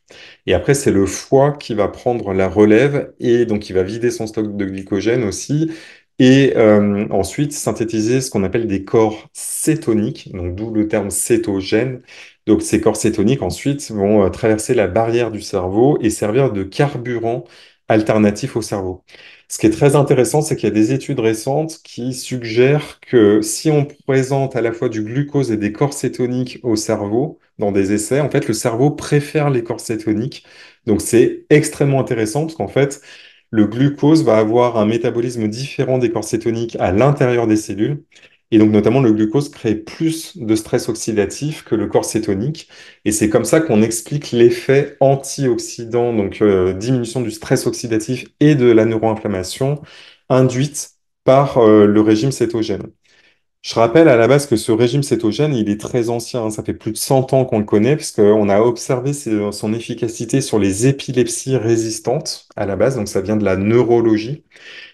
Et après, c'est le foie qui va prendre la relève et donc il va vider son stock de glycogène aussi. Et ensuite, synthétiser ce qu'on appelle des corps cétoniques, donc d'où le terme cétogène. Donc, ces corps cétoniques, ensuite, vont traverser la barrière du cerveau et servir de carburant alternatif au cerveau. Ce qui est très intéressant, c'est qu'il y a des études récentes qui suggèrent que si on présente à la fois du glucose et des corps cétoniques au cerveau, dans des essais, en fait, le cerveau préfère les corps cétoniques. Donc, c'est extrêmement intéressant parce qu'en fait, le glucose va avoir un métabolisme différent des corps cétoniques à l'intérieur des cellules. Et donc, notamment, le glucose crée plus de stress oxydatif que le corps cétonique. Et c'est comme ça qu'on explique l'effet antioxydant, donc diminution du stress oxydatif et de la neuroinflammation induite par le régime cétogène. Je rappelle à la base que ce régime cétogène, il est très ancien, hein. Ça fait plus de 100 ans qu'on le connaît, puisqu'on a observé son efficacité sur les épilepsies résistantes à la base, donc ça vient de la neurologie.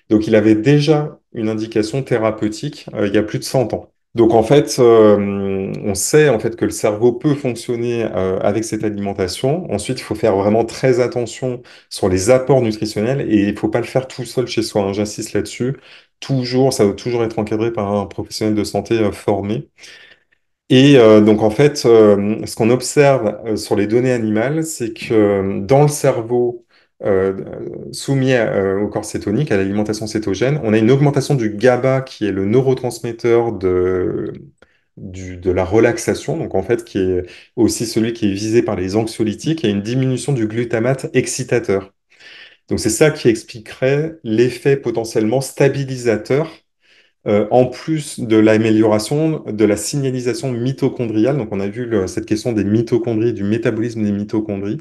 Donc il avait déjà une indication thérapeutique il y a plus de 100 ans. Donc en fait, on sait en fait que le cerveau peut fonctionner avec cette alimentation. Ensuite, il faut faire vraiment très attention sur les apports nutritionnels et il faut pas le faire tout seul chez soi, hein. J'insiste là-dessus. Toujours, ça doit toujours être encadré par un professionnel de santé formé. Et donc en fait, ce qu'on observe sur les données animales, c'est que dans le cerveau soumis au corps cétonique, à l'alimentation cétogène, on a une augmentation du GABA qui est le neurotransmetteur de la relaxation, donc en fait qui est aussi celui qui est visé par les anxiolytiques, et une diminution du glutamate excitateur. Donc c'est ça qui expliquerait l'effet potentiellement stabilisateur en plus de l'amélioration de la signalisation mitochondriale. Donc, on a vu cette question des mitochondries, du métabolisme des mitochondries.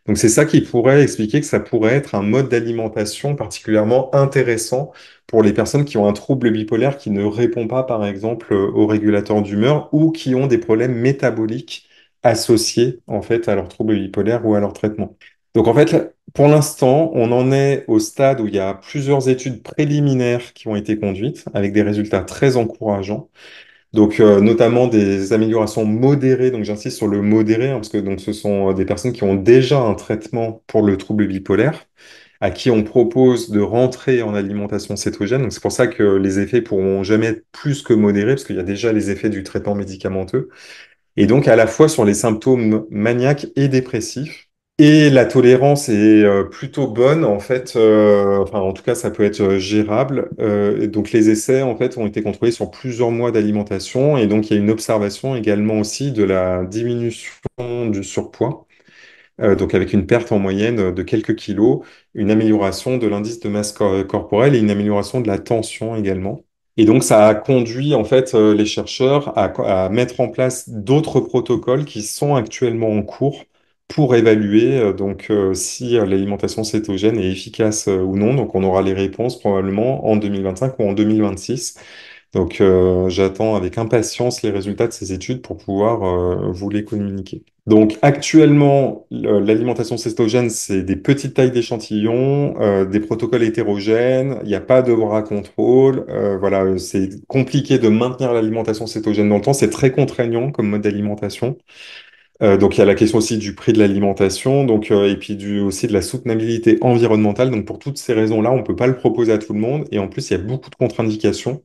Donc, c'est ça qui pourrait expliquer que ça pourrait être un mode d'alimentation particulièrement intéressant pour les personnes qui ont un trouble bipolaire qui ne répond pas, par exemple, aux régulateurs d'humeur ou qui ont des problèmes métaboliques associés, en fait, à leur trouble bipolaire ou à leur traitement. Donc, en fait, pour l'instant, on en est au stade où il y a plusieurs études préliminaires qui ont été conduites avec des résultats très encourageants. Donc, notamment des améliorations modérées. Donc, j'insiste sur le modéré, hein, parce que donc, ce sont des personnes qui ont déjà un traitement pour le trouble bipolaire, à qui on propose de rentrer en alimentation cétogène. Donc, c'est pour ça que les effets pourront jamais être plus que modérés, parce qu'il y a déjà les effets du traitement médicamenteux. Et donc, à la fois sur les symptômes maniaques et dépressifs. Et la tolérance est plutôt bonne, en fait. Enfin, en tout cas, ça peut être gérable. Et donc, les essais, en fait, ont été contrôlés sur plusieurs mois d'alimentation. Et donc, il y a une observation également aussi de la diminution du surpoids. Donc, avec une perte en moyenne de quelques kilos, une amélioration de l'indice de masse corporelle et une amélioration de la tension également. Et donc, ça a conduit en fait les chercheurs à mettre en place d'autres protocoles qui sont actuellement en cours pour évaluer si l'alimentation cétogène est efficace ou non. Donc, on aura les réponses probablement en 2025 ou en 2026. Donc, j'attends avec impatience les résultats de ces études pour pouvoir vous les communiquer. Donc, actuellement, l'alimentation cétogène, c'est des petites tailles d'échantillons, des protocoles hétérogènes, il n'y a pas de bras contrôle. Voilà, c'est compliqué de maintenir l'alimentation cétogène dans le temps, c'est très contraignant comme mode d'alimentation. Donc il y a la question aussi du prix de l'alimentation, et puis aussi de la soutenabilité environnementale. Donc pour toutes ces raisons-là, on ne peut pas le proposer à tout le monde. Et en plus, il y a beaucoup de contre-indications.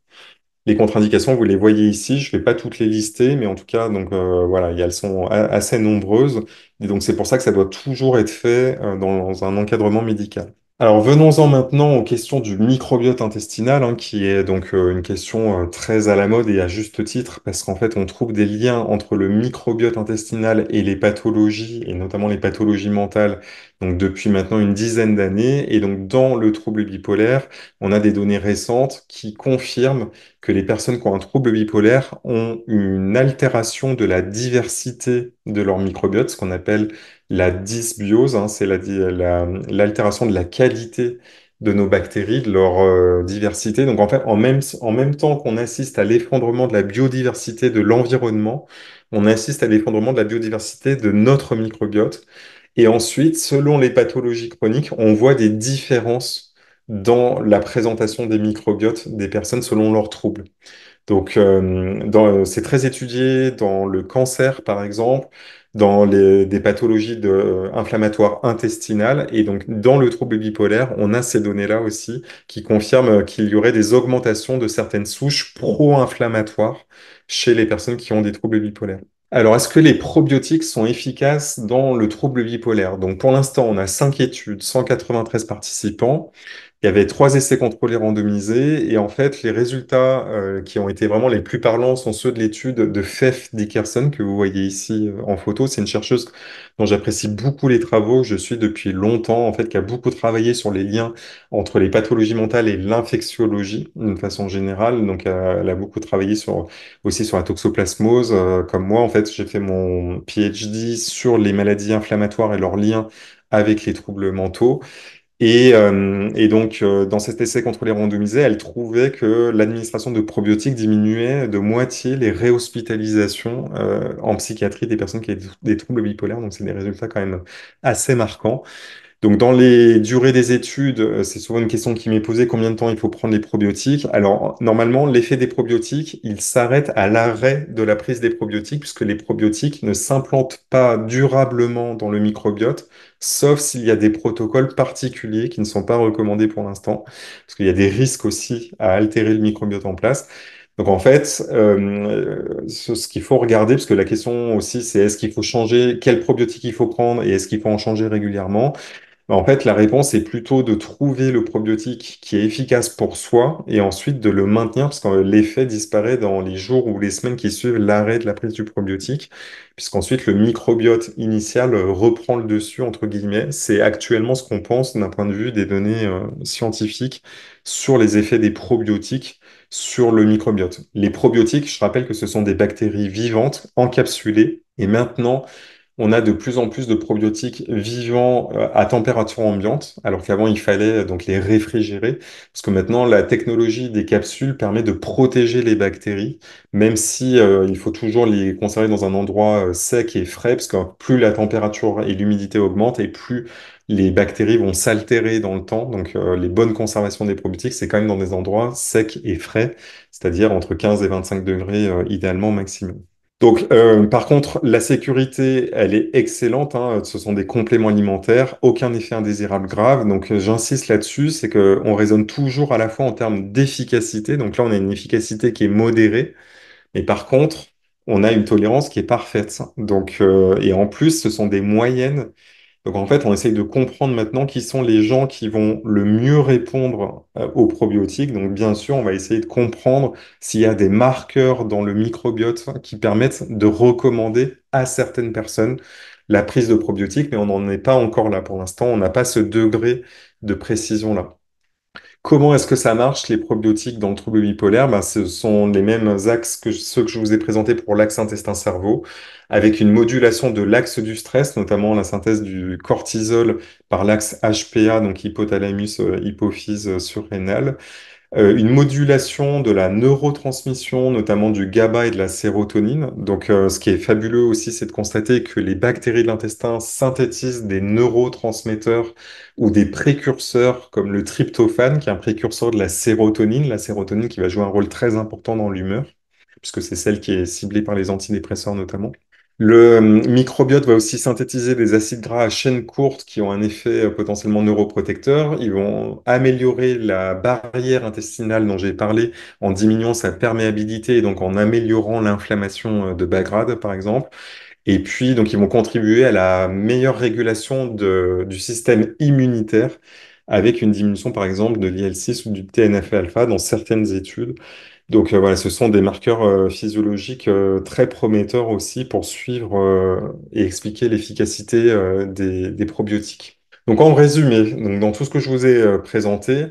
Les contre-indications, vous les voyez ici. Je ne vais pas toutes les lister, mais en tout cas, voilà, elles sont assez nombreuses. Et donc c'est pour ça que ça doit toujours être fait dans un encadrement médical. Alors venons-en maintenant aux questions du microbiote intestinal, hein, qui est donc une question très à la mode et à juste titre, parce qu'en fait on trouve des liens entre le microbiote intestinal et les pathologies, et notamment les pathologies mentales, donc depuis maintenant une dizaine d'années. Et donc dans le trouble bipolaire, on a des données récentes qui confirment que les personnes qui ont un trouble bipolaire ont une altération de la diversité de leur microbiote, ce qu'on appelle la dysbiose, hein, c'est l'altération de la qualité de nos bactéries, de leur diversité. Donc en fait, en même temps qu'on assiste à l'effondrement de la biodiversité de l'environnement, on assiste à l'effondrement de la biodiversité de notre microbiote. Et ensuite, selon les pathologies chroniques, on voit des différences dans la présentation des microbiotes des personnes selon leurs troubles. Donc, c'est très étudié dans le cancer, par exemple, dans des pathologies inflammatoires intestinales. Et donc, dans le trouble bipolaire, on a ces données-là aussi qui confirment qu'il y aurait des augmentations de certaines souches pro-inflammatoires chez les personnes qui ont des troubles bipolaires. Alors, est-ce que les probiotiques sont efficaces dans le trouble bipolaire? Donc, pour l'instant, on a 5 études, 193 participants. Il y avait 3 essais contrôlés randomisés et en fait, les résultats qui ont été vraiment les plus parlants sont ceux de l'étude de Fef Dickerson que vous voyez ici en photo. C'est une chercheuse dont j'apprécie beaucoup les travaux. Je suis depuis longtemps, en fait, qui a beaucoup travaillé sur les liens entre les pathologies mentales et l'infectiologie d'une façon générale. Donc, elle a beaucoup travaillé aussi sur la toxoplasmose. Comme moi, en fait, j'ai fait mon PhD sur les maladies inflammatoires et leurs liens avec les troubles mentaux. Dans cet essai contrôlé randomisé, elle trouvait que l'administration de probiotiques diminuait de moitié les réhospitalisations en psychiatrie des personnes qui avaient des troubles bipolaires. Donc, c'est des résultats quand même assez marquants. Donc, dans les durées des études, c'est souvent une question qui m'est posée, combien de temps il faut prendre les probiotiques? Alors, normalement, l'effet des probiotiques, il s'arrête à l'arrêt de la prise des probiotiques, puisque les probiotiques ne s'implantent pas durablement dans le microbiote, sauf s'il y a des protocoles particuliers qui ne sont pas recommandés pour l'instant, parce qu'il y a des risques aussi à altérer le microbiote en place. Donc en fait, ce qu'il faut regarder, parce que la question aussi, c'est est-ce qu'il faut changer, quel probiotique il faut prendre et est-ce qu'il faut en changer régulièrement? En fait, la réponse est plutôt de trouver le probiotique qui est efficace pour soi et ensuite de le maintenir parce que l'effet disparaît dans les jours ou les semaines qui suivent l'arrêt de la prise du probiotique, puisqu'ensuite le microbiote initial reprend le dessus, entre guillemets. C'est actuellement ce qu'on pense d'un point de vue des données scientifiques sur les effets des probiotiques sur le microbiote. Les probiotiques, je rappelle que ce sont des bactéries vivantes encapsulées et maintenant, on a de plus en plus de probiotiques vivants à température ambiante, alors qu'avant il fallait donc les réfrigérer, parce que maintenant la technologie des capsules permet de protéger les bactéries, même si il faut toujours les conserver dans un endroit sec et frais, parce que plus la température et l'humidité augmentent et plus les bactéries vont s'altérer dans le temps. Donc les bonnes conservations des probiotiques, c'est quand même dans des endroits secs et frais, c'est-à-dire entre 15 et 25 degrés idéalement maximum. Donc, par contre, la sécurité, elle est excellente, hein. Ce sont des compléments alimentaires, aucun effet indésirable grave. Donc, j'insiste là-dessus, c'est que on raisonne toujours à la fois en termes d'efficacité. Donc là, on a une efficacité qui est modérée, mais par contre, on a une tolérance qui est parfaite. Donc, et en plus, ce sont des moyennes donc en fait, on essaye de comprendre maintenant qui sont les gens qui vont le mieux répondre aux probiotiques. Donc bien sûr, on va essayer de comprendre s'il y a des marqueurs dans le microbiote qui permettent de recommander à certaines personnes la prise de probiotiques, mais on n'en est pas encore là pour l'instant. On n'a pas ce degré de précision-là. Comment est-ce que ça marche, les probiotiques dans le trouble bipolaire? Ben, ce sont les mêmes axes que ceux que je vous ai présentés pour l'axe intestin-cerveau, avec une modulation de l'axe du stress, notamment la synthèse du cortisol par l'axe HPA, donc hypothalamus, hypophyse surrénale. Une modulation de la neurotransmission, notamment du GABA et de la sérotonine. Donc, ce qui est fabuleux aussi, c'est de constater que les bactéries de l'intestin synthétisent des neurotransmetteurs ou des précurseurs comme le tryptophane, qui est un précurseur de la sérotonine qui va jouer un rôle très important dans l'humeur, puisque c'est celle qui est ciblée par les antidépresseurs notamment. Le microbiote va aussi synthétiser des acides gras à chaîne courte qui ont un effet potentiellement neuroprotecteur. Ils vont améliorer la barrière intestinale dont j'ai parlé en diminuant sa perméabilité et donc en améliorant l'inflammation de bas grade, par exemple. Et puis, donc, ils vont contribuer à la meilleure régulation du système immunitaire avec une diminution, par exemple, de l'IL-6 ou du TNF-alpha dans certaines études. Donc voilà, ce sont des marqueurs physiologiques très prometteurs aussi pour suivre et expliquer l'efficacité des probiotiques. Donc en résumé, donc, dans tout ce que je vous ai présenté,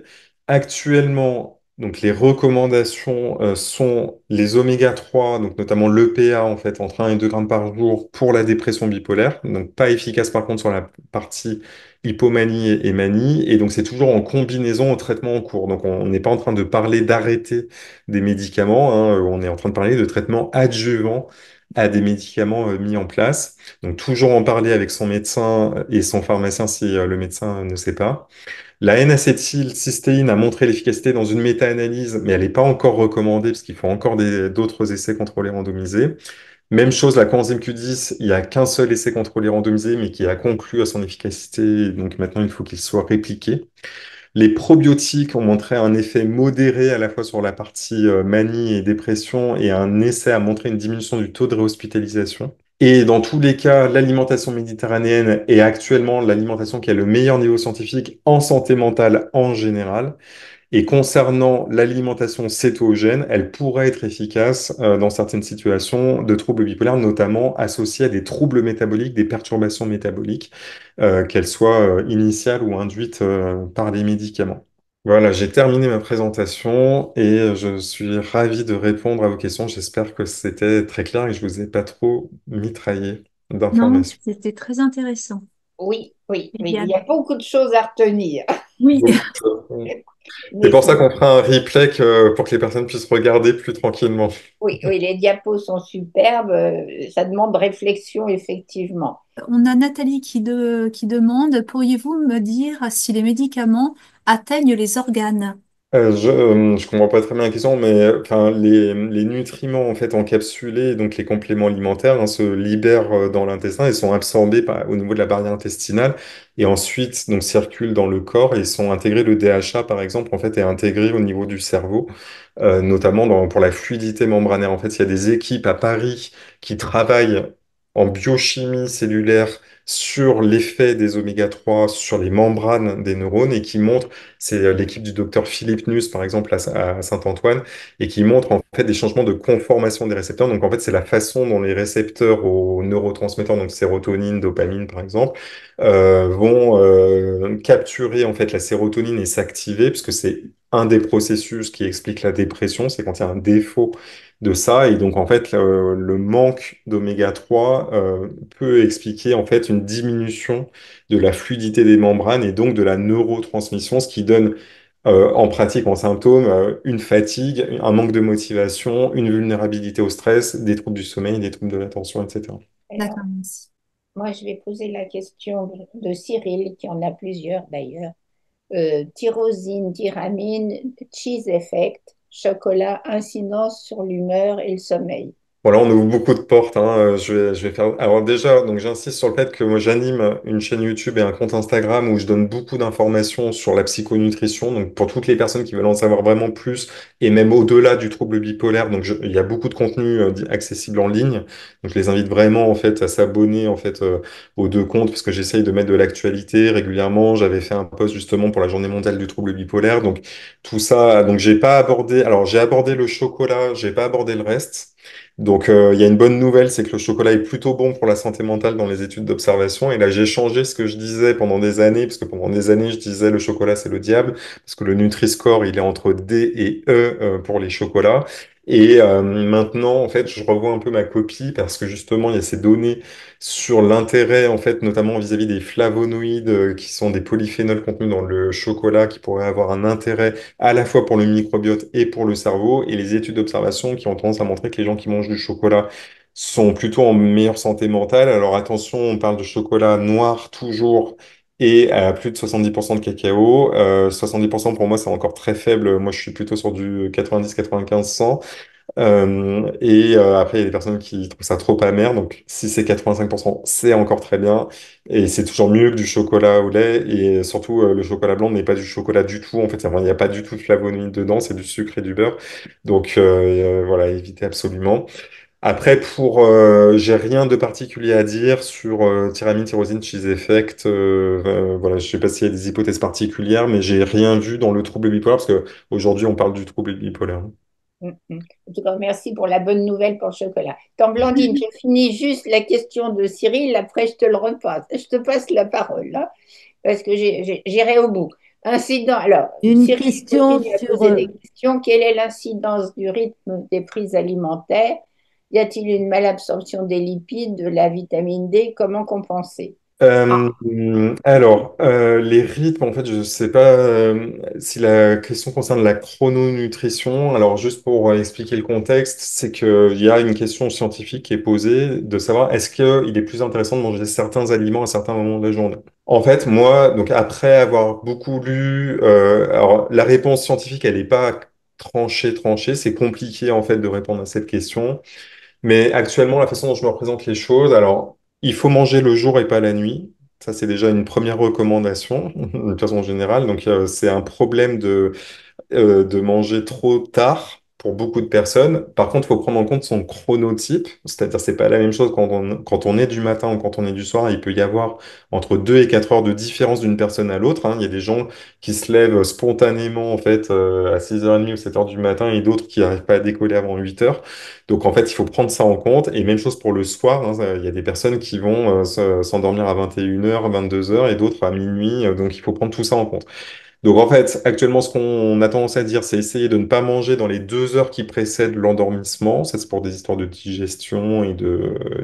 actuellement, donc les recommandations sont les oméga 3, donc notamment l'EPA en fait entre 1 et 2 grammes par jour pour la dépression bipolaire, donc pas efficace par contre sur la partie hypomanie et manie, et donc c'est toujours en combinaison au traitement en cours. Donc on n'est pas en train de parler d'arrêter des médicaments, hein, on est en train de parler de traitements adjuvants à des médicaments mis en place. Donc toujours en parler avec son médecin et son pharmacien si le médecin ne sait pas. La N-acétylcystéine a montré l'efficacité dans une méta-analyse, mais elle n'est pas encore recommandée parce qu'il faut encore d'autres essais contrôlés randomisés. Même chose, la coenzyme Q10, il n'y a qu'un seul essai contrôlé randomisé, mais qui a conclu à son efficacité. Donc maintenant, il faut qu'il soit répliqué. Les probiotiques ont montré un effet modéré à la fois sur la partie manie et dépression et un essai a montré une diminution du taux de réhospitalisation. Et dans tous les cas, l'alimentation méditerranéenne est actuellement l'alimentation qui a le meilleur niveau scientifique en santé mentale en général. Et concernant l'alimentation cétogène, elle pourrait être efficace dans certaines situations de troubles bipolaires, notamment associés à des troubles métaboliques, des perturbations métaboliques, qu'elles soient initiales ou induites par les médicaments. Voilà, j'ai terminé ma présentation et je suis ravi de répondre à vos questions. J'espère que c'était très clair et que je vous ai pas trop mitraillé Non, d'informations. c'était très intéressant. Oui, oui, Il oui, y a... il y a beaucoup de choses à retenir. Oui, Beaucoup de choses. C'est Mais pour ça qu'on fera un replay pour que les personnes puissent regarder plus tranquillement. oui, oui, les diapos sont superbes. Ça demande réflexion, effectivement. on a Nathalie qui demande, pourriez-vous me dire si les médicaments atteignent les organes? Je comprends pas très bien la question, mais enfin, les nutriments en fait encapsulés, donc les compléments alimentaires, hein, se libèrent dans l'intestin et sont absorbés au niveau de la barrière intestinale et ensuite donc circulent dans le corps et sont intégrés. Le DHA par exemple en fait est intégré au niveau du cerveau, notamment pour la fluidité membranaire. En fait, il y a des équipes à Paris qui travaillent en biochimie cellulaire sur l'effet des oméga 3 sur les membranes des neurones et qui montrent c'est l'équipe du docteur Philippe Nuss, par exemple, à Saint-Antoine, et qui montre en fait des changements de conformation des récepteurs. Donc en fait, c'est la façon dont les récepteurs aux neurotransmetteurs, donc sérotonine, dopamine, par exemple, vont capturer en fait la sérotonine et s'activer, puisque c'est un des processus qui explique la dépression, c'est quand il y a un défaut de ça. Et donc en fait, le manque d'oméga 3 peut expliquer en fait une diminution de la fluidité des membranes et donc de la neurotransmission, ce qui donne en pratique, en symptômes, une fatigue, un manque de motivation, une vulnérabilité au stress, des troubles du sommeil, des troubles de l'attention, etc. D'accord, Alors, merci. moi, je vais poser la question de Cyril, qui en a plusieurs d'ailleurs. Tyrosine, tyramine, cheese effect, chocolat, incidence sur l'humeur et le sommeil. Voilà, on ouvre beaucoup de portes, hein. Je vais faire. Alors déjà, donc j'insiste sur le fait que moi j'anime une chaîne YouTube et un compte Instagram où je donne beaucoup d'informations sur la psychonutrition. Donc pour toutes les personnes qui veulent en savoir vraiment plus et même au-delà du trouble bipolaire, donc il y a beaucoup de contenu accessible en ligne. Donc je les invite vraiment en fait à s'abonner en fait aux deux comptes parce que j'essaye de mettre de l'actualité régulièrement. J'avais fait un post justement pour la Journée mondiale du trouble bipolaire. Donc tout ça, donc j'ai pas abordé. Alors j'ai abordé le chocolat, j'ai pas abordé le reste. Donc, il y a une bonne nouvelle, c'est que le chocolat est plutôt bon pour la santé mentale dans les études d'observation. Et là, j'ai changé ce que je disais pendant des années, parce que pendant des années, je disais le chocolat, c'est le diable, parce que le Nutri-Score, il est entre D et E pour les chocolats. Et maintenant, en fait, je revois un peu ma copie, parce que justement, il y a ces données sur l'intérêt, en fait, notamment vis-à-vis des flavonoïdes, qui sont des polyphénols contenus dans le chocolat, qui pourraient avoir un intérêt à la fois pour le microbiote et pour le cerveau, et les études d'observation qui ont tendance à montrer que les gens qui mangent du chocolat sont plutôt en meilleure santé mentale. Alors attention, on parle de chocolat noir toujours et à plus de 70% de cacao. 70% pour moi, c'est encore très faible. Moi, je suis plutôt sur du 90, 95, 100. Après, il y a des personnes qui trouvent ça trop amer. Donc, si c'est 85%, c'est encore très bien. Et c'est toujours mieux que du chocolat au lait. Et surtout, le chocolat blanc n'est pas du chocolat du tout. En fait, il n'y a pas du tout de flavonoïdes dedans. C'est du sucre et du beurre. Donc, voilà, évitez absolument. Après, j'ai rien de particulier à dire sur tyramine, tyrosine, cheese effect. Voilà, je sais pas s'il y a des hypothèses particulières, mais j'ai rien vu dans le trouble bipolaire parce que aujourd'hui on parle du trouble bipolaire. En tout cas, merci pour la bonne nouvelle pour le chocolat. Tant Blandine, je finis juste la question de Cyril, après je te le repasse. Je te passe la parole, là, parce que j'irai au bout. Incident, alors, Une Cyril question continue à sur, poser des questions. Quelle est l'incidence du rythme des prises alimentaires? Y a-t-il une malabsorption des lipides, de la vitamine D? Comment compenser? Euh, les rythmes, en fait, je ne sais pas si la question concerne la chrononutrition. Alors, juste pour expliquer le contexte, c'est qu'il y a une question scientifique qui est posée de savoir est-ce qu'il est plus intéressant de manger certains aliments à certains moments de la journée. En fait, moi, donc après avoir beaucoup lu, alors la réponse scientifique, elle n'est pas tranchée. C'est compliqué en fait de répondre à cette question. Mais actuellement, la façon dont je me représente les choses, alors, il faut manger le jour et pas la nuit. Ça, c'est déjà une première recommandation, de façon générale. Donc, c'est un problème de manger trop tard pour beaucoup de personnes. Par contre, il faut prendre en compte son chronotype, c'est-à-dire c'est pas la même chose quand on est du matin ou quand on est du soir. Il peut y avoir entre 2 et 4 heures de différence d'une personne à l'autre, hein. Il y a des gens qui se lèvent spontanément en fait à 6h30 ou 7 heures du matin et d'autres qui n'arrivent pas à décoller avant 8 heures. Donc en fait, il faut prendre ça en compte. Et même chose pour le soir, hein. Il y a des personnes qui vont s'endormir à 21h, 22 heures et d'autres à minuit. Donc il faut prendre tout ça en compte. Donc en fait, actuellement, ce qu'on a tendance à dire, c'est essayer de ne pas manger dans les 2 heures qui précèdent l'endormissement. Ça, c'est pour des histoires de digestion et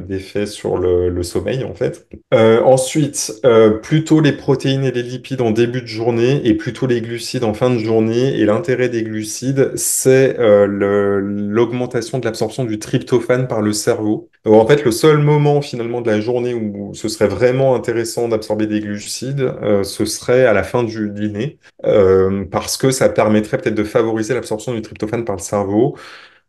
d'effets sur le sommeil, en fait. Ensuite, plutôt les protéines et les lipides en début de journée et plutôt les glucides en fin de journée. Et l'intérêt des glucides, c'est l'augmentation de l'absorption du tryptophane par le cerveau. Donc, en fait, le seul moment finalement de la journée où ce serait vraiment intéressant d'absorber des glucides, ce serait à la fin du dîner, parce que ça permettrait peut-être de favoriser l'absorption du tryptophane par le cerveau.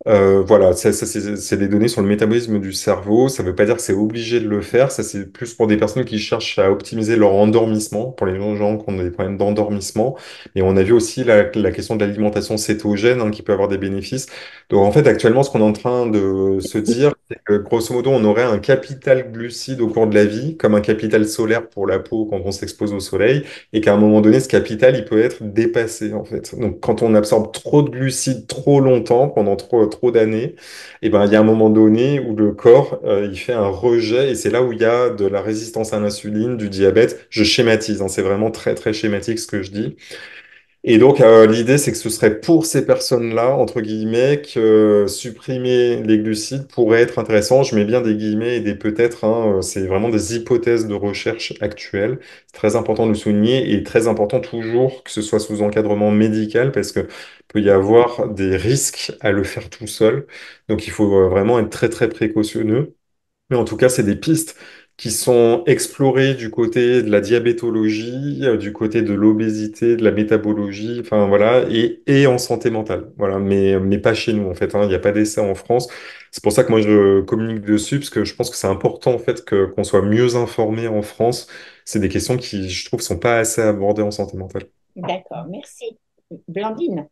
Voilà, ça, c'est des données sur le métabolisme du cerveau. Ça ne veut pas dire que c'est obligé de le faire. Ça, c'est plus pour des personnes qui cherchent à optimiser leur endormissement, pour les gens qui ont des problèmes d'endormissement. Et on a vu aussi la question de l'alimentation cétogène, hein, qui peut avoir des bénéfices. Donc, en fait, actuellement, ce qu'on est en train de se dire, c'est que grosso modo, on aurait un capital glucide au cours de la vie, comme un capital solaire pour la peau quand on s'expose au soleil, et qu'à un moment donné, ce capital, il peut être dépassé, en fait. Donc, quand on absorbe trop de glucides trop longtemps, pendant trop d'années, et ben, il y a un moment donné où le corps, il fait un rejet, et c'est là où il y a de la résistance à l'insuline, du diabète. Je schématise, hein, c'est vraiment très, très schématique ce que je dis. Et donc, l'idée, c'est que ce serait pour ces personnes-là, entre guillemets, que supprimer les glucides pourrait être intéressant. Je mets bien des guillemets et des peut-être, hein, c'est vraiment des hypothèses de recherche actuelles. C'est très important de le souligner et très important toujours que ce soit sous encadrement médical parce que peut y avoir des risques à le faire tout seul. Donc, il faut vraiment être très, très précautionneux. Mais en tout cas, c'est des pistes qui sont explorées du côté de la diabétologie, du côté de l'obésité, de la métabologie, enfin voilà, et en santé mentale. Voilà, mais pas chez nous en fait, hein. Il n'y a pas d'essai en France. C'est pour ça que moi je communique dessus, parce que je pense que c'est important en fait qu'on soit mieux informé en France. C'est des questions qui, je trouve, sont pas assez abordées en santé mentale. D'accord, merci. Blandine.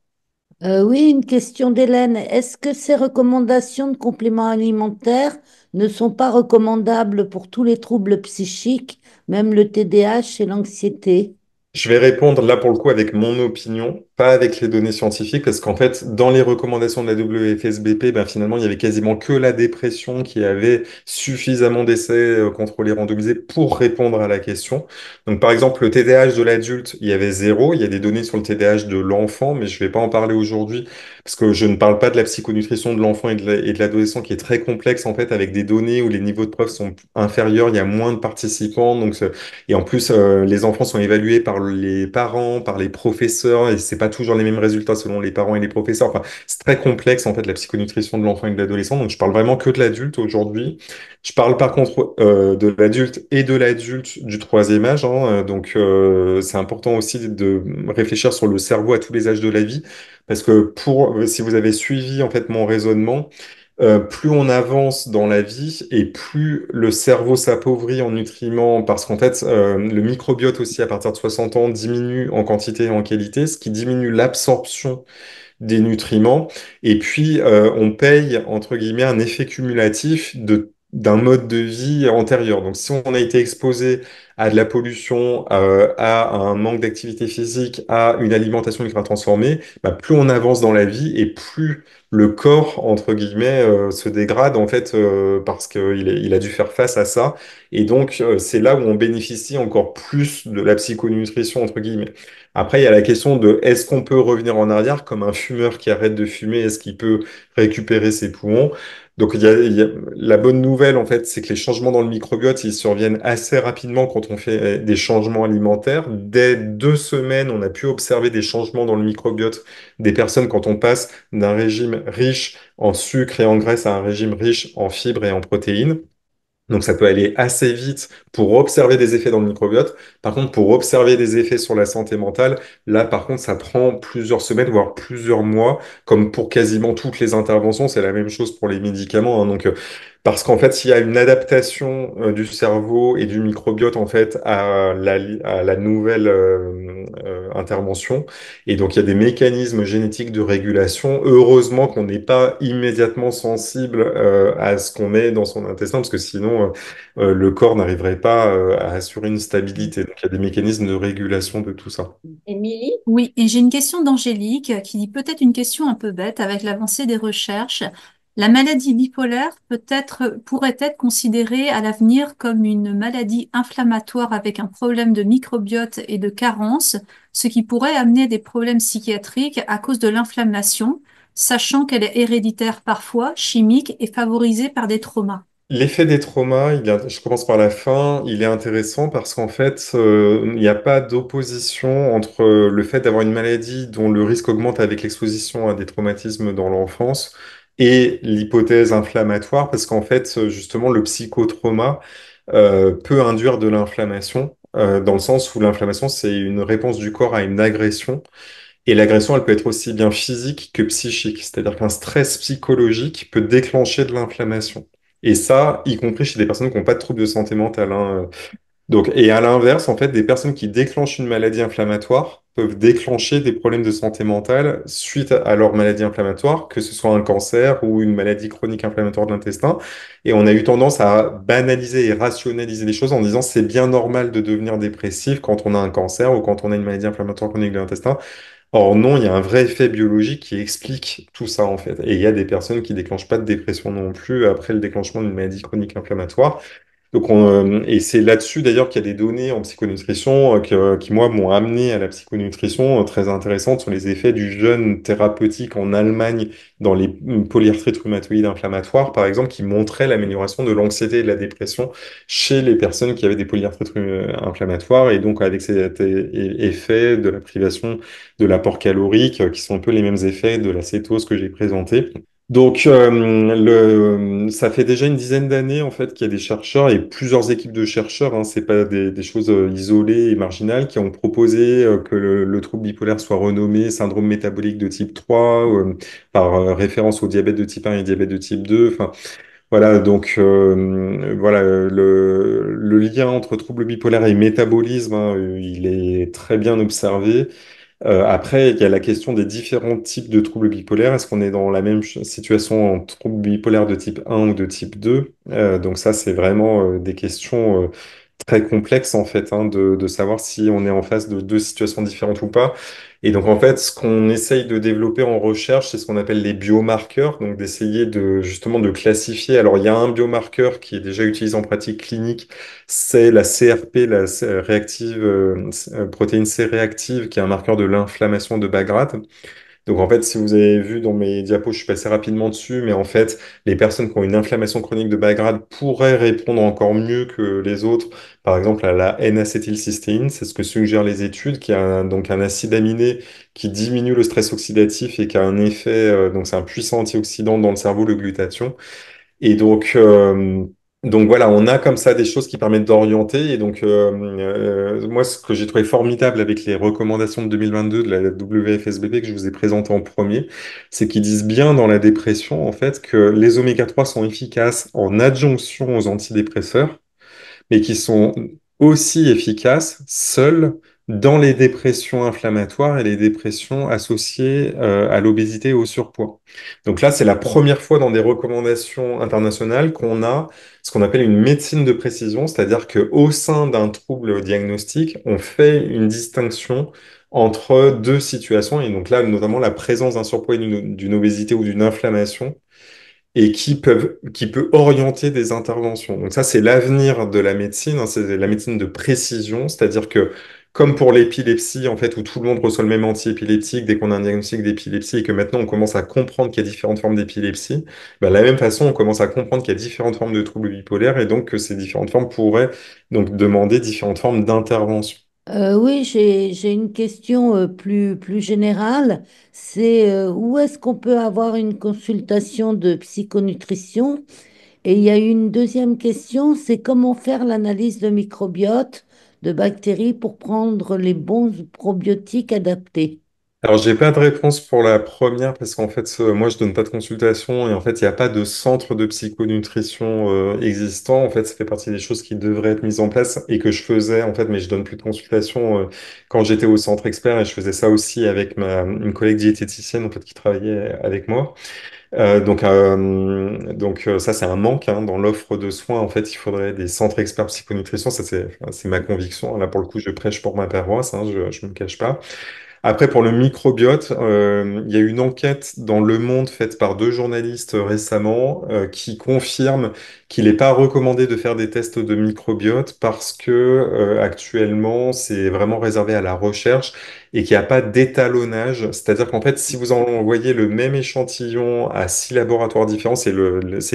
oui, une question d'Hélène. Est-ce que ces recommandations de compléments alimentaires ne sont pas recommandables pour tous les troubles psychiques, même le TDAH et l'anxiété? Je vais répondre là pour le coup avec mon opinion, pas avec les données scientifiques, parce qu'en fait, dans les recommandations de la WFSBP, ben, finalement, il y avait quasiment que la dépression qui avait suffisamment d'essais contrôlés randomisés pour répondre à la question. Donc, par exemple, le TDAH de l'adulte, il y avait zéro. Il y a des données sur le TDAH de l'enfant, mais je vais pas en parler aujourd'hui, parce que je ne parle pas de la psychonutrition de l'enfant et de l'adolescent qui est très complexe, en fait, avec des données où les niveaux de preuve sont inférieurs, il y a moins de participants, donc et en plus, les enfants sont évalués par les parents, par les professeurs, et c'est pas pas toujours les mêmes résultats selon les parents et les professeurs. Enfin, c'est très complexe en fait la psychonutrition de l'enfant et de l'adolescent. Donc je parle vraiment que de l'adulte aujourd'hui. Je parle par contre de l'adulte et de l'adulte du troisième âge, hein. C'est important aussi de réfléchir sur le cerveau à tous les âges de la vie, parce que si vous avez suivi en fait mon raisonnement, plus on avance dans la vie et plus le cerveau s'appauvrit en nutriments, parce qu'en fait, le microbiote aussi, à partir de 60 ans, diminue en quantité et en qualité, ce qui diminue l'absorption des nutriments. Et puis, on paye, entre guillemets, un effet cumulatif d'un mode de vie antérieur. Donc, si on a été exposé à de la pollution, à un manque d'activité physique, à une alimentation ultra transformée, bah, plus on avance dans la vie et plus le corps, entre guillemets, se dégrade, en fait, parce il a dû faire face à ça. Et donc, c'est là où on bénéficie encore plus de la psychonutrition, entre guillemets. Après, il y a la question de est-ce qu'on peut revenir en arrière comme un fumeur qui arrête de fumer, est-ce qu'il peut récupérer ses poumons? Donc, la bonne nouvelle, en fait, c'est que les changements dans le microbiote, ils surviennent assez rapidement quand on fait des changements alimentaires. Dès 2 semaines, on a pu observer des changements dans le microbiote des personnes quand on passe d'un régime riche en sucre et en graisse à un régime riche en fibres et en protéines. Donc ça peut aller assez vite pour observer des effets dans le microbiote. Par contre, pour observer des effets sur la santé mentale, là par contre, ça prend plusieurs semaines, voire plusieurs mois, comme pour quasiment toutes les interventions. C'est la même chose pour les médicaments, hein. Parce qu'en fait, il y a une adaptation du cerveau et du microbiote en fait à la nouvelle intervention. Et donc il y a des mécanismes génétiques de régulation. Heureusement qu'on n'est pas immédiatement sensible à ce qu'on met dans son intestin, parce que sinon le corps n'arriverait pas à assurer une stabilité. Donc il y a des mécanismes de régulation de tout ça. Émilie? Oui, et j'ai une question d'Angélique qui dit peut-être une question un peu bête avec l'avancée des recherches. La maladie bipolaire pourrait être considérée à l'avenir comme une maladie inflammatoire avec un problème de microbiote et de carence, ce qui pourrait amener des problèmes psychiatriques à cause de l'inflammation, sachant qu'elle est héréditaire parfois, chimique et favorisée par des traumas. L'effet des traumas, je commence par la fin, il est intéressant parce qu'en fait, il n'y a pas d'opposition entre le fait d'avoir une maladie dont le risque augmente avec l'exposition à des traumatismes dans l'enfance et l'hypothèse inflammatoire, parce qu'en fait, justement, le psychotrauma peut induire de l'inflammation, dans le sens où l'inflammation, c'est une réponse du corps à une agression. Et l'agression, elle peut être aussi bien physique que psychique. C'est-à-dire qu'un stress psychologique peut déclencher de l'inflammation. Et ça, y compris chez des personnes qui n'ont pas de troubles de santé mentale, hein. Et à l'inverse, en fait, des personnes qui déclenchent une maladie inflammatoire peuvent déclencher des problèmes de santé mentale suite à leur maladie inflammatoire, que ce soit un cancer ou une maladie chronique inflammatoire de l'intestin. Et on a eu tendance à banaliser et rationaliser les choses en disant c'est bien normal de devenir dépressif quand on a un cancer ou quand on a une maladie inflammatoire chronique de l'intestin. Or non, il y a un vrai effet biologique qui explique tout ça en fait. Et il y a des personnes qui déclenchent pas de dépression non plus après le déclenchement d'une maladie chronique inflammatoire. Et c'est là-dessus d'ailleurs qu'il y a des données en psychonutrition qui moi m'ont amené à la psychonutrition très intéressantes sur les effets du jeûne thérapeutique en Allemagne dans les polyarthrites rhumatoïdes inflammatoires, par exemple, qui montraient l'amélioration de l'anxiété et de la dépression chez les personnes qui avaient des polyarthrites inflammatoires, et donc avec cet effet de la privation de l'apport calorique, qui sont un peu les mêmes effets de la cétose que j'ai présenté. Ça fait déjà une dizaine d'années en fait qu'il y a des chercheurs et plusieurs équipes de chercheurs, hein, c'est pas des choses isolées et marginales, qui ont proposé que le trouble bipolaire soit renommé syndrome métabolique de type 3 par référence au diabète de type 1 et diabète de type 2. Enfin, voilà, le lien entre trouble bipolaire et métabolisme, hein, il est très bien observé. Après, il y a la question des différents types de troubles bipolaires. Est-ce qu'on est dans la même situation en trouble bipolaire de type 1 ou de type 2? Donc ça, c'est vraiment des questions très complexes en fait, hein, de savoir si on est en face de deux situations différentes ou pas. Et donc en fait, ce qu'on essaye de développer en recherche, c'est ce qu'on appelle les biomarqueurs, donc d'essayer de justement de classifier. Alors il y a un biomarqueur qui est déjà utilisé en pratique clinique, c'est la CRP, protéine C réactive, qui est un marqueur de l'inflammation de bas grade. Donc en fait, si vous avez vu dans mes diapos, je suis passé rapidement dessus, mais en fait, les personnes qui ont une inflammation chronique de bas grade pourraient répondre encore mieux que les autres, par exemple à la N-acétylcystéine, c'est ce que suggèrent les études, qui a donc un acide aminé qui diminue le stress oxydatif et qui a un effet, donc c'est un puissant antioxydant dans le cerveau, le glutathion. Et donc voilà, on a comme ça des choses qui permettent d'orienter. Et donc, moi, ce que j'ai trouvé formidable avec les recommandations de 2022 de la WFSBB que je vous ai présentées en premier, c'est qu'ils disent bien dans la dépression, en fait, que les oméga 3 sont efficaces en adjonction aux antidépresseurs mais qui sont aussi efficaces seuls dans les dépressions inflammatoires et les dépressions associées à l'obésité et au surpoids. Donc là, c'est la première fois dans des recommandations internationales qu'on a ce qu'on appelle une médecine de précision, c'est-à-dire qu'au sein d'un trouble diagnostique, on fait une distinction entre deux situations, et donc là, notamment la présence d'un surpoids et d'une obésité ou d'une inflammation et qui peut orienter des interventions. Donc ça, c'est l'avenir de la médecine, hein, c'est la médecine de précision, c'est-à-dire que comme pour l'épilepsie, en fait, où tout le monde reçoit le même antiépileptique dès qu'on a un diagnostic d'épilepsie et que maintenant on commence à comprendre qu'il y a différentes formes d'épilepsie, bah, de la même façon, on commence à comprendre qu'il y a différentes formes de troubles bipolaires et donc que ces différentes formes pourraient donc demander différentes formes d'intervention. Oui, j'ai une question plus générale. C'est où est-ce qu'on peut avoir une consultation de psychonutrition? Et il y a une deuxième question, c'est comment faire l'analyse de microbiote de bactéries pour prendre les bons probiotiques adaptés. Alors, j'ai pas de réponse pour la première parce qu'en fait, moi, je donne pas de consultation et en fait, il n'y a pas de centre de psychonutrition existant. En fait, ça fait partie des choses qui devraient être mises en place et que je faisais en fait, mais je donne plus de consultation quand j'étais au centre expert et je faisais ça aussi avec une collègue diététicienne en fait qui travaillait avec moi. Ça, c'est un manque hein, dans l'offre de soins. En fait, il faudrait des centres experts psychonutrition. Ça, c'est ma conviction. Là, pour le coup, je prêche pour ma paroisse. Hein, je me cache pas. Après, pour le microbiote, il y a une enquête dans Le Monde faite par deux journalistes récemment qui confirme qu'il n'est pas recommandé de faire des tests de microbiote parce que actuellement, c'est vraiment réservé à la recherche et qu'il n'y a pas d'étalonnage. C'est-à-dire qu'en fait, si vous envoyez le même échantillon à 6 laboratoires différents, c'est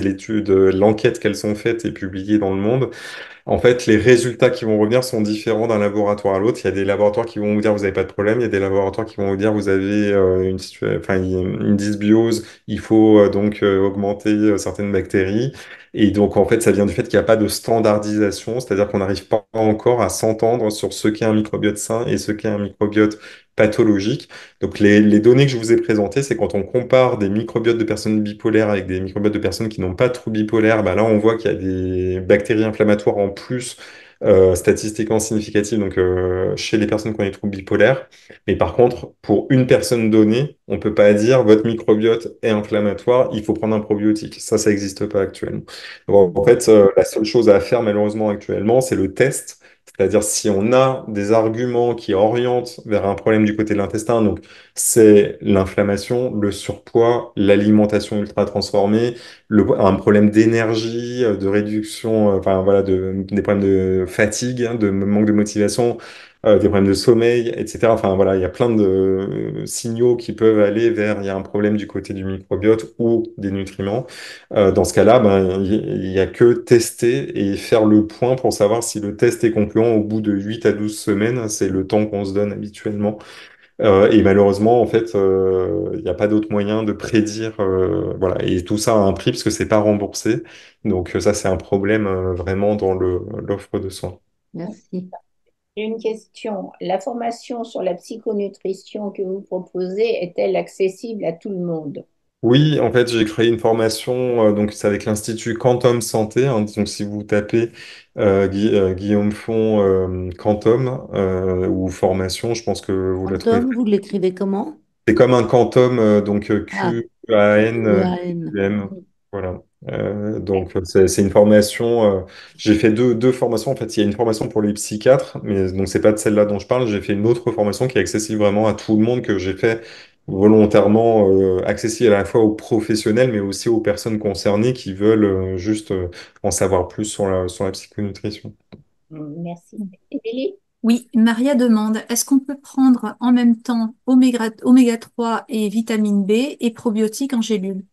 l'étude, l'enquête qu'elles ont faite et publiée dans Le Monde. En fait, les résultats qui vont revenir sont différents d'un laboratoire à l'autre. Il y a des laboratoires qui vont vous dire vous n'avez pas de problème. Il y a des laboratoires qui vont vous dire vous avez une dysbiose. Il faut donc augmenter certaines bactéries. Et donc, en fait, ça vient du fait qu'il n'y a pas de standardisation, c'est-à-dire qu'on n'arrive pas encore à s'entendre sur ce qu'est un microbiote sain et ce qu'est un microbiote pathologique. Donc, les données que je vous ai présentées, c'est quand on compare des microbiotes de personnes bipolaires avec des microbiotes de personnes qui n'ont pas de trouble bipolaire, bah là, on voit qu'il y a des bactéries inflammatoires en plus, statistiquement significatives, donc chez les personnes qui ont des troubles bipolaires. Mais par contre, pour une personne donnée, on peut pas dire votre microbiote est inflammatoire, il faut prendre un probiotique. Ça n'existe pas actuellement. Donc, en fait, la seule chose à faire malheureusement actuellement, c'est le test. C'est-à-dire si on a des arguments qui orientent vers un problème du côté de l'intestin, donc c'est l'inflammation, le surpoids, l'alimentation ultra transformée, un problème d'énergie, de réduction, enfin voilà, des problèmes de fatigue, hein, de manque de motivation, des problèmes de sommeil, etc. Enfin voilà, il y a plein de signaux qui peuvent aller vers, il y a un problème du côté du microbiote ou des nutriments. Dans ce cas-là, ben, il y a que tester et faire le point pour savoir si le test est concluant au bout de 8 à 12 semaines. C'est le temps qu'on se donne habituellement. Et malheureusement, en fait, il n'y a pas d'autre moyen de prédire. Voilà. Et tout ça a un prix parce que c'est pas remboursé. Donc ça, c'est un problème vraiment dans l'offre de soins. Merci. J'ai une question. La formation sur la psychonutrition que vous proposez est-elle accessible à tout le monde? Oui, en fait, j'ai créé une formation, donc c'est avec l'Institut Quantum Santé. Hein. Donc, si vous tapez Guillaume Font Quantum ou formation, je pense que vous la trouvez. Quantum, vous l'écrivez comment? C'est comme un quantum, donc Ah, Q-A-N, QAN. U-M. Voilà. C'est une formation. J'ai fait deux formations. En fait, il y a une formation pour les psychiatres, mais donc c'est pas de celle-là dont je parle. J'ai fait une autre formation qui est accessible vraiment à tout le monde que j'ai fait volontairement accessible à la fois aux professionnels, mais aussi aux personnes concernées qui veulent juste en savoir plus sur la psychonutrition. Merci. Émilie? Oui, Maria demande, est-ce qu'on peut prendre en même temps oméga 3 et vitamine B et probiotiques en gélule?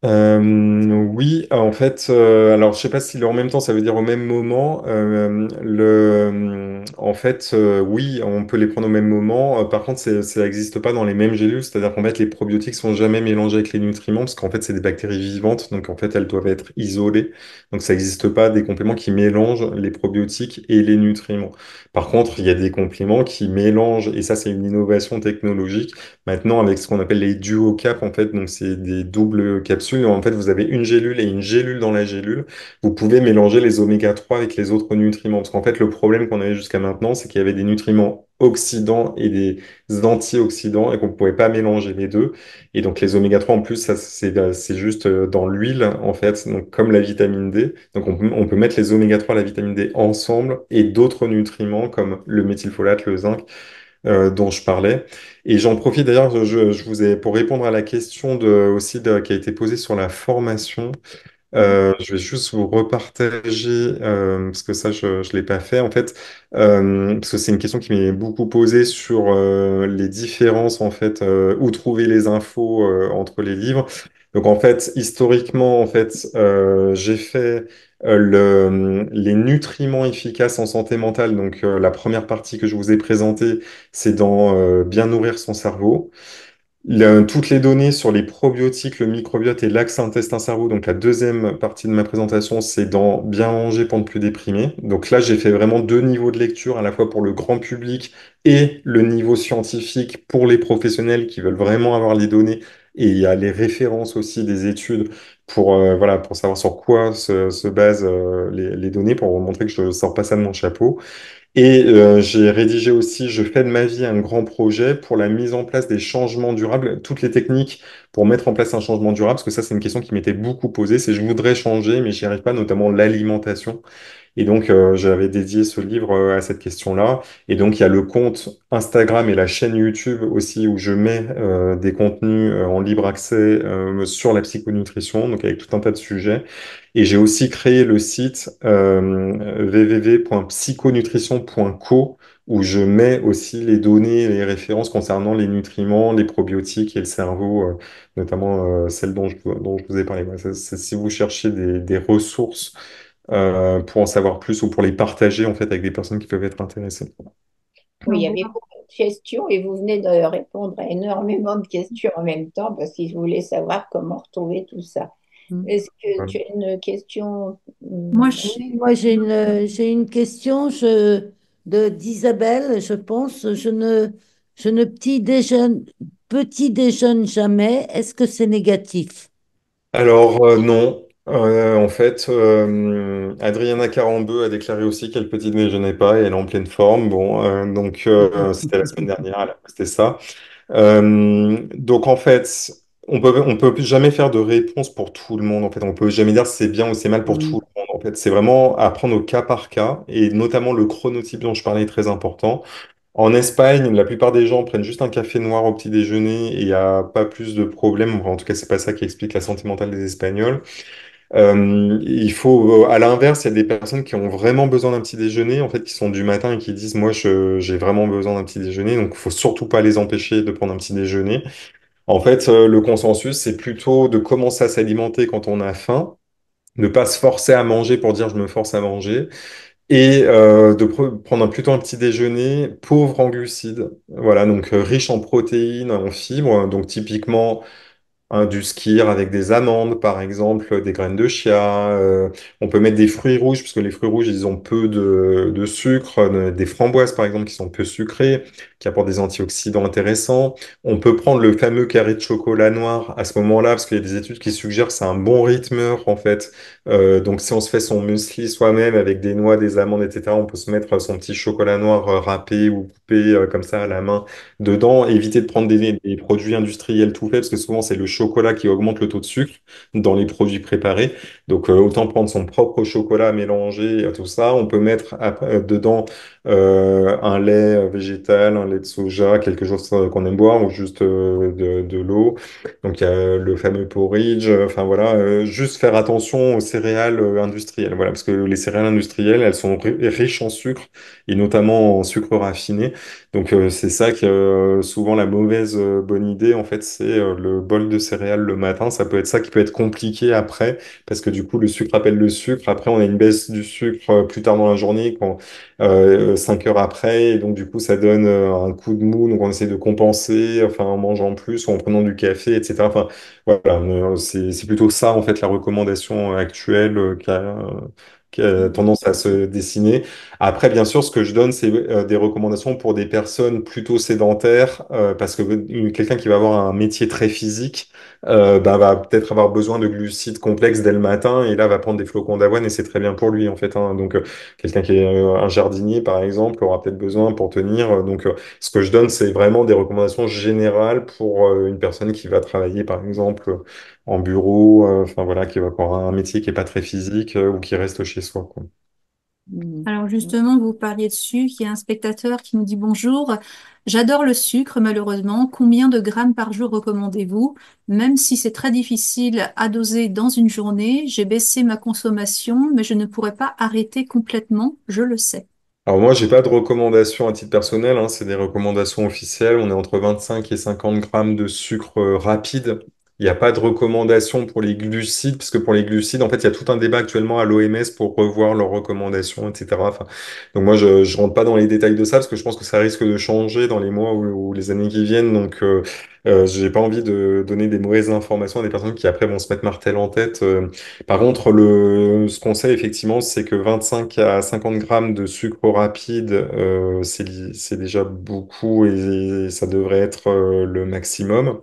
Oui, en fait, alors je sais pas si le en même temps ça veut dire au même moment. En fait, oui, on peut les prendre au même moment. Par contre, ça n'existe pas dans les mêmes gélules, c'est-à-dire qu'en fait, les probiotiques sont jamais mélangés avec les nutriments parce qu'en fait, c'est des bactéries vivantes, donc en fait, elles doivent être isolées. Donc, ça n'existe pas des compléments qui mélangent les probiotiques et les nutriments. Par contre, il y a des compléments qui mélangent, et ça, c'est une innovation technologique maintenant, avec ce qu'on appelle les duo-caps, en fait, donc c'est des doubles capsules. En fait, vous avez une gélule et une gélule dans la gélule. Vous pouvez mélanger les oméga 3 avec les autres nutriments. Parce qu'en fait, le problème qu'on avait jusqu'à maintenant, c'est qu'il y avait des nutriments oxydants et des antioxydants et qu'on ne pouvait pas mélanger les deux. Et donc, les oméga 3, en plus, ça, c'est juste dans l'huile, en fait, donc comme la vitamine D. Donc, on peut mettre les oméga 3 et la vitamine D ensemble et d'autres nutriments comme le méthylfolate, le zinc dont je parlais. Et j'en profite d'ailleurs, je vous ai pour répondre à la question qui a été posée sur la formation. Je vais juste vous repartager parce que ça je l'ai pas fait en fait parce que c'est une question qui m'est beaucoup posée sur les différences en fait où trouver les infos entre les livres. Donc en fait historiquement en fait j'ai fait les nutriments efficaces en santé mentale. Donc la première partie que je vous ai présentée c'est dans bien nourrir son cerveau. Toutes les données sur les probiotiques, le microbiote et l'axe intestin-cerveau, donc la deuxième partie de ma présentation, c'est dans Bien manger pour ne plus déprimer. Donc là, j'ai fait vraiment deux niveaux de lecture, à la fois pour le grand public et le niveau scientifique pour les professionnels qui veulent vraiment avoir les données. Et il y a les références aussi des études pour, voilà, pour savoir sur quoi se basent les données, pour vous montrer que je ne sors pas ça de mon chapeau. Et j'ai rédigé aussi, je fais de ma vie un grand projet pour la mise en place des changements durables, toutes les techniques pour mettre en place un changement durable, parce que ça, c'est une question qui m'était beaucoup posée, c'est je voudrais changer, mais j'y arrive pas, notamment l'alimentation. Et donc, j'avais dédié ce livre à cette question-là. Et donc, il y a le compte Instagram et la chaîne YouTube aussi où je mets des contenus en libre accès sur la psychonutrition, donc avec tout un tas de sujets. Et j'ai aussi créé le site www.psychonutrition.co où je mets aussi les données et les références concernant les nutriments, les probiotiques et le cerveau, notamment celles dont je vous ai parlé. Voilà, si vous cherchez des ressources pour en savoir plus ou pour les partager en fait avec des personnes qui peuvent être intéressées. Oui, il On y avait voit. beaucoup de questions et vous venez de répondre à énormément de questions en même temps parce que je voulais savoir comment retrouver tout ça. Mm. Est-ce que Voilà. tu as une question? Moi, Oui, moi j'ai une question d'Isabelle, je pense. Je ne petit déjeune jamais. Est-ce que c'est négatif? Alors non. En fait, Adriana Carambeu a déclaré aussi qu'elle petit déjeunait pas et elle est en pleine forme. Bon, donc c'était la semaine dernière, elle a posté ça. Donc en fait, on peut jamais faire de réponse pour tout le monde. En fait, on peut jamais dire si c'est bien ou c'est mal pour Mm. tout le monde. En fait, c'est vraiment à prendre au cas par cas et notamment le chronotype dont je parlais est très important. En Espagne, la plupart des gens prennent juste un café noir au petit déjeuner et il n'y a pas plus de problème. Enfin, en tout cas, c'est pas ça qui explique la santé mentale des Espagnols. Il faut, à l'inverse, il y a des personnes qui ont vraiment besoin d'un petit déjeuner, en fait, qui sont du matin et qui disent, moi, j'ai vraiment besoin d'un petit déjeuner, donc il faut surtout pas les empêcher de prendre un petit déjeuner. En fait, le consensus, c'est plutôt de commencer à s'alimenter quand on a faim, ne pas se forcer à manger pour dire je me force à manger, et prendre plutôt un petit déjeuner pauvre en glucides. Voilà, donc riche en protéines, en fibres, donc typiquement du skyr avec des amandes, par exemple, des graines de chia. On peut mettre des fruits rouges, puisque les fruits rouges, ils ont peu de sucre. Des framboises, par exemple, qui sont peu sucrées, qui apportent des antioxydants intéressants. On peut prendre le fameux carré de chocolat noir à ce moment-là, parce qu'il y a des études qui suggèrent que c'est un bon rythmeur, en fait. Donc, si on se fait son muesli soi-même avec des noix, des amandes, etc., on peut se mettre son petit chocolat noir râpé ou coupé comme ça à la main dedans, éviter de prendre des produits industriels tout faits, parce que souvent c'est le chocolat qui augmente le taux de sucre dans les produits préparés. Donc autant prendre son propre chocolat mélangé à tout ça. On peut mettre dedans un lait végétal, un lait de soja, quelque chose qu'on aime boire, ou juste de l'eau. Donc il y a le fameux porridge. Enfin voilà, juste faire attention céréales industrielles. Voilà, parce que les céréales industrielles, elles sont riches en sucre et notamment en sucre raffiné. Donc c'est ça que souvent la mauvaise bonne idée, en fait, c'est le bol de céréales le matin. Ça peut être ça qui peut être compliqué après, parce que du coup, le sucre appelle le sucre. Après, on a une baisse du sucre plus tard dans la journée, 5 heures après, et donc du coup, ça donne un coup de mou. Donc on essaie de compenser, enfin en mangeant plus ou en prenant du café, etc. Enfin, voilà, c'est plutôt ça en fait la recommandation actuelle qui a tendance à se dessiner. Après, bien sûr, ce que je donne, c'est des recommandations pour des personnes plutôt sédentaires, parce que quelqu'un qui va avoir un métier très physique ben, va peut-être avoir besoin de glucides complexes dès le matin, et là va prendre des flocons d'avoine, et c'est très bien pour lui en fait, hein. Donc, quelqu'un qui est un jardinier, par exemple, aura peut-être besoin pour tenir. Donc, ce que je donne, c'est vraiment des recommandations générales pour une personne qui va travailler, par exemple, en bureau, enfin voilà, qui va avoir un métier qui est pas très physique ou qui reste chez soi, quoi. Mhm. Alors justement, vous parliez de sucre, il y a un spectateur qui nous dit bonjour. J'adore le sucre, malheureusement. Combien de grammes par jour recommandez-vous? Même si c'est très difficile à doser dans une journée, j'ai baissé ma consommation, mais je ne pourrais pas arrêter complètement, je le sais. Alors moi, j'ai pas de recommandations à titre personnel, hein, c'est des recommandations officielles. On est entre 25 et 50 grammes de sucre rapide. Il n'y a pas de recommandation pour les glucides, parce que pour les glucides, en fait, il y a tout un débat actuellement à l'OMS pour revoir leurs recommandations, etc. Enfin, donc moi, je rentre pas dans les détails de ça, parce que je pense que ça risque de changer dans les mois ou les années qui viennent. Donc, j'ai pas envie de donner des mauvaises informations à des personnes qui après vont se mettre martel en tête. Par contre, ce qu'on sait effectivement, c'est que 25 à 50 grammes de sucre rapide, c'est déjà beaucoup, et ça devrait être le maximum.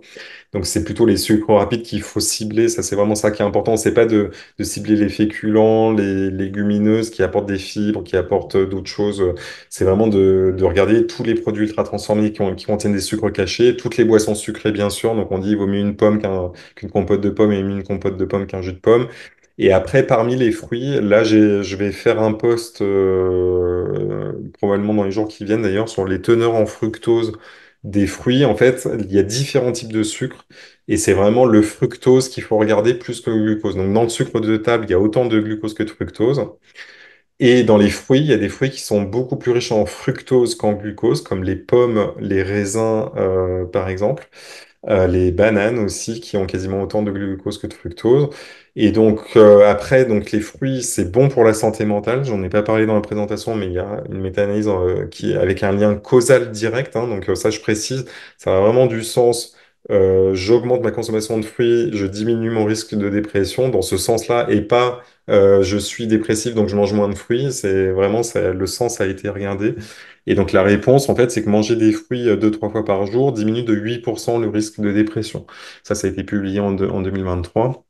Donc c'est plutôt les sucres rapides qu'il faut cibler. Ça, c'est vraiment ça qui est important. C'est pas de cibler les féculents, les légumineuses qui apportent des fibres, qui apportent d'autres choses. C'est vraiment de regarder tous les produits ultra transformés qui contiennent des sucres cachés, toutes les boissons sucrées, bien sûr. Donc on dit il vaut mieux une pomme qu'une compote de pomme, et mieux une compote de pomme qu'un jus de pomme. Et après, parmi les fruits, là, je vais faire un post, probablement dans les jours qui viennent d'ailleurs, sur les teneurs en fructose des fruits. En fait, il y a différents types de sucre, et c'est vraiment le fructose qu'il faut regarder plus que le glucose. Donc, dans le sucre de table, il y a autant de glucose que de fructose. Et dans les fruits, il y a des fruits qui sont beaucoup plus riches en fructose qu'en glucose, comme les pommes, les raisins, par exemple. Les bananes aussi, qui ont quasiment autant de glucose que de fructose. Et donc, après, donc, les fruits, c'est bon pour la santé mentale. J'en ai pas parlé dans la présentation, mais il y a une méta-analyse avec un lien causal direct, hein. Donc, ça, je précise, ça a vraiment du sens. J'augmente ma consommation de fruits, je diminue mon risque de dépression dans ce sens-là, et pas je suis dépressif donc je mange moins de fruits. C'est vraiment ça, le sens a été regardé. Et donc la réponse, en fait, c'est que manger des fruits 2, 3 fois par jour diminue de 8% le risque de dépression. Ça a été publié en 2023.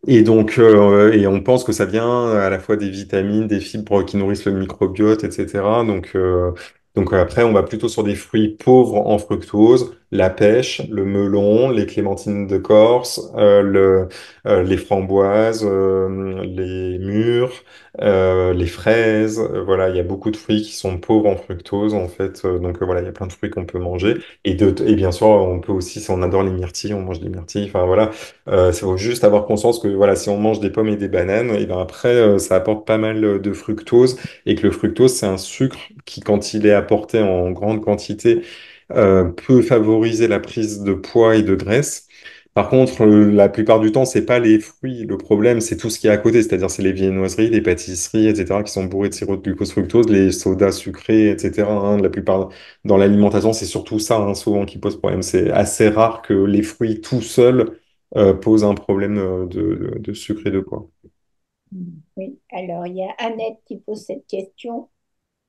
Et donc, et on pense que ça vient à la fois des vitamines, des fibres qui nourrissent le microbiote, etc. Donc après, on va plutôt sur des fruits pauvres en fructose, la pêche, le melon, les clémentines de Corse, les framboises, les mûres, les fraises. Voilà, il y a beaucoup de fruits qui sont pauvres en fructose, en fait. Donc voilà, il y a plein de fruits qu'on peut manger. Et bien sûr, on peut aussi, si on adore les myrtilles, on mange des myrtilles. Enfin voilà. Il faut juste avoir conscience que voilà, si on mange des pommes et des bananes, et ben après, ça apporte pas mal de fructose, et que le fructose, c'est un sucre qui, quand il est apporté en grande quantité, peut favoriser la prise de poids et de graisse. Par contre, la plupart du temps, c'est pas les fruits. Le problème, c'est tout ce qui est à côté, c'est-à-dire c'est les viennoiseries, les pâtisseries, etc., qui sont bourrées de sirop de glucose fructose, les sodas sucrés, etc., hein. La plupart dans l'alimentation, c'est surtout ça, hein, souvent qui pose problème. C'est assez rare que les fruits tout seuls pose un problème de sucre et de poids. Oui, alors il y a Annette qui pose cette question.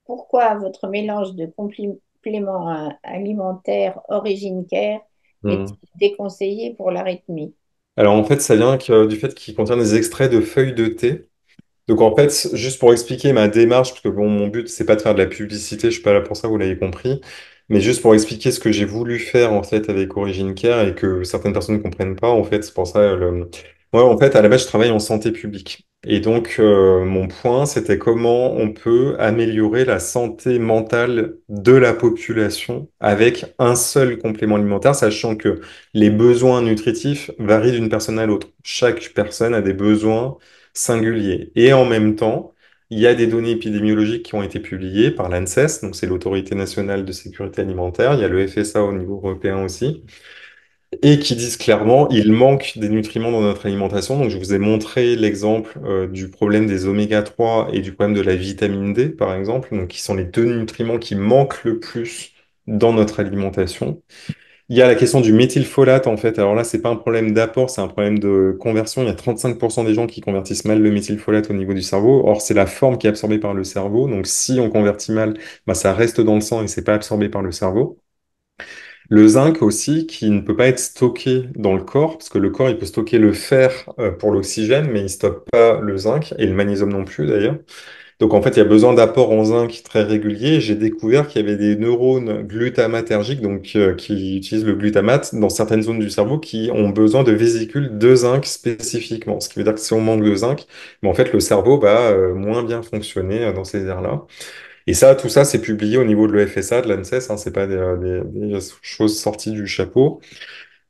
Pourquoi votre mélange de compléments alimentaires Origine Care Hmm. est-il déconseillé pour l'arythmie? Alors en fait, ça vient du fait qu'il contient des extraits de feuilles de thé. Donc en fait, juste pour expliquer ma démarche, parce que bon, mon but, c'est pas de faire de la publicité, je suis pas là pour ça, vous l'avez compris, mais juste pour expliquer ce que j'ai voulu faire en fait avec Origin Care, et que certaines personnes ne comprennent pas, en fait, c'est pour ça. Moi, en fait, à la base, je travaille en santé publique. Et donc, mon point, c'était comment on peut améliorer la santé mentale de la population avec un seul complément alimentaire, sachant que les besoins nutritifs varient d'une personne à l'autre. Chaque personne a des besoins singulier. Et en même temps, il y a des données épidémiologiques qui ont été publiées par l'ANSES, donc c'est l'Autorité nationale de sécurité alimentaire, il y a le FSA au niveau européen aussi, et qui disent clairement il manque des nutriments dans notre alimentation. Donc je vous ai montré l'exemple du problème des oméga 3 et du problème de la vitamine D, par exemple, donc qui sont les deux nutriments qui manquent le plus dans notre alimentation. Il y a la question du méthylfolate, en fait. Alors là, c'est pas un problème d'apport, c'est un problème de conversion. Il y a 35% des gens qui convertissent mal le méthylfolate au niveau du cerveau. Or, c'est la forme qui est absorbée par le cerveau. Donc, si on convertit mal, bah, ça reste dans le sang et c'est pas absorbé par le cerveau. Le zinc aussi, qui ne peut pas être stocké dans le corps, parce que le corps, il peut stocker le fer pour l'oxygène, mais il stocke pas le zinc, et le magnésium non plus d'ailleurs. Donc en fait, il y a besoin d'apports en zinc très réguliers. J'ai découvert qu'il y avait des neurones glutamatergiques, donc qui utilisent le glutamate dans certaines zones du cerveau qui ont besoin de vésicules de zinc spécifiquement. Ce qui veut dire que si on manque de zinc, ben, en fait, le cerveau va moins bien fonctionner dans ces aires-là. Et ça, tout ça, c'est publié au niveau de l'EFSA, de l'ANSES, hein, c'est pas des choses sorties du chapeau.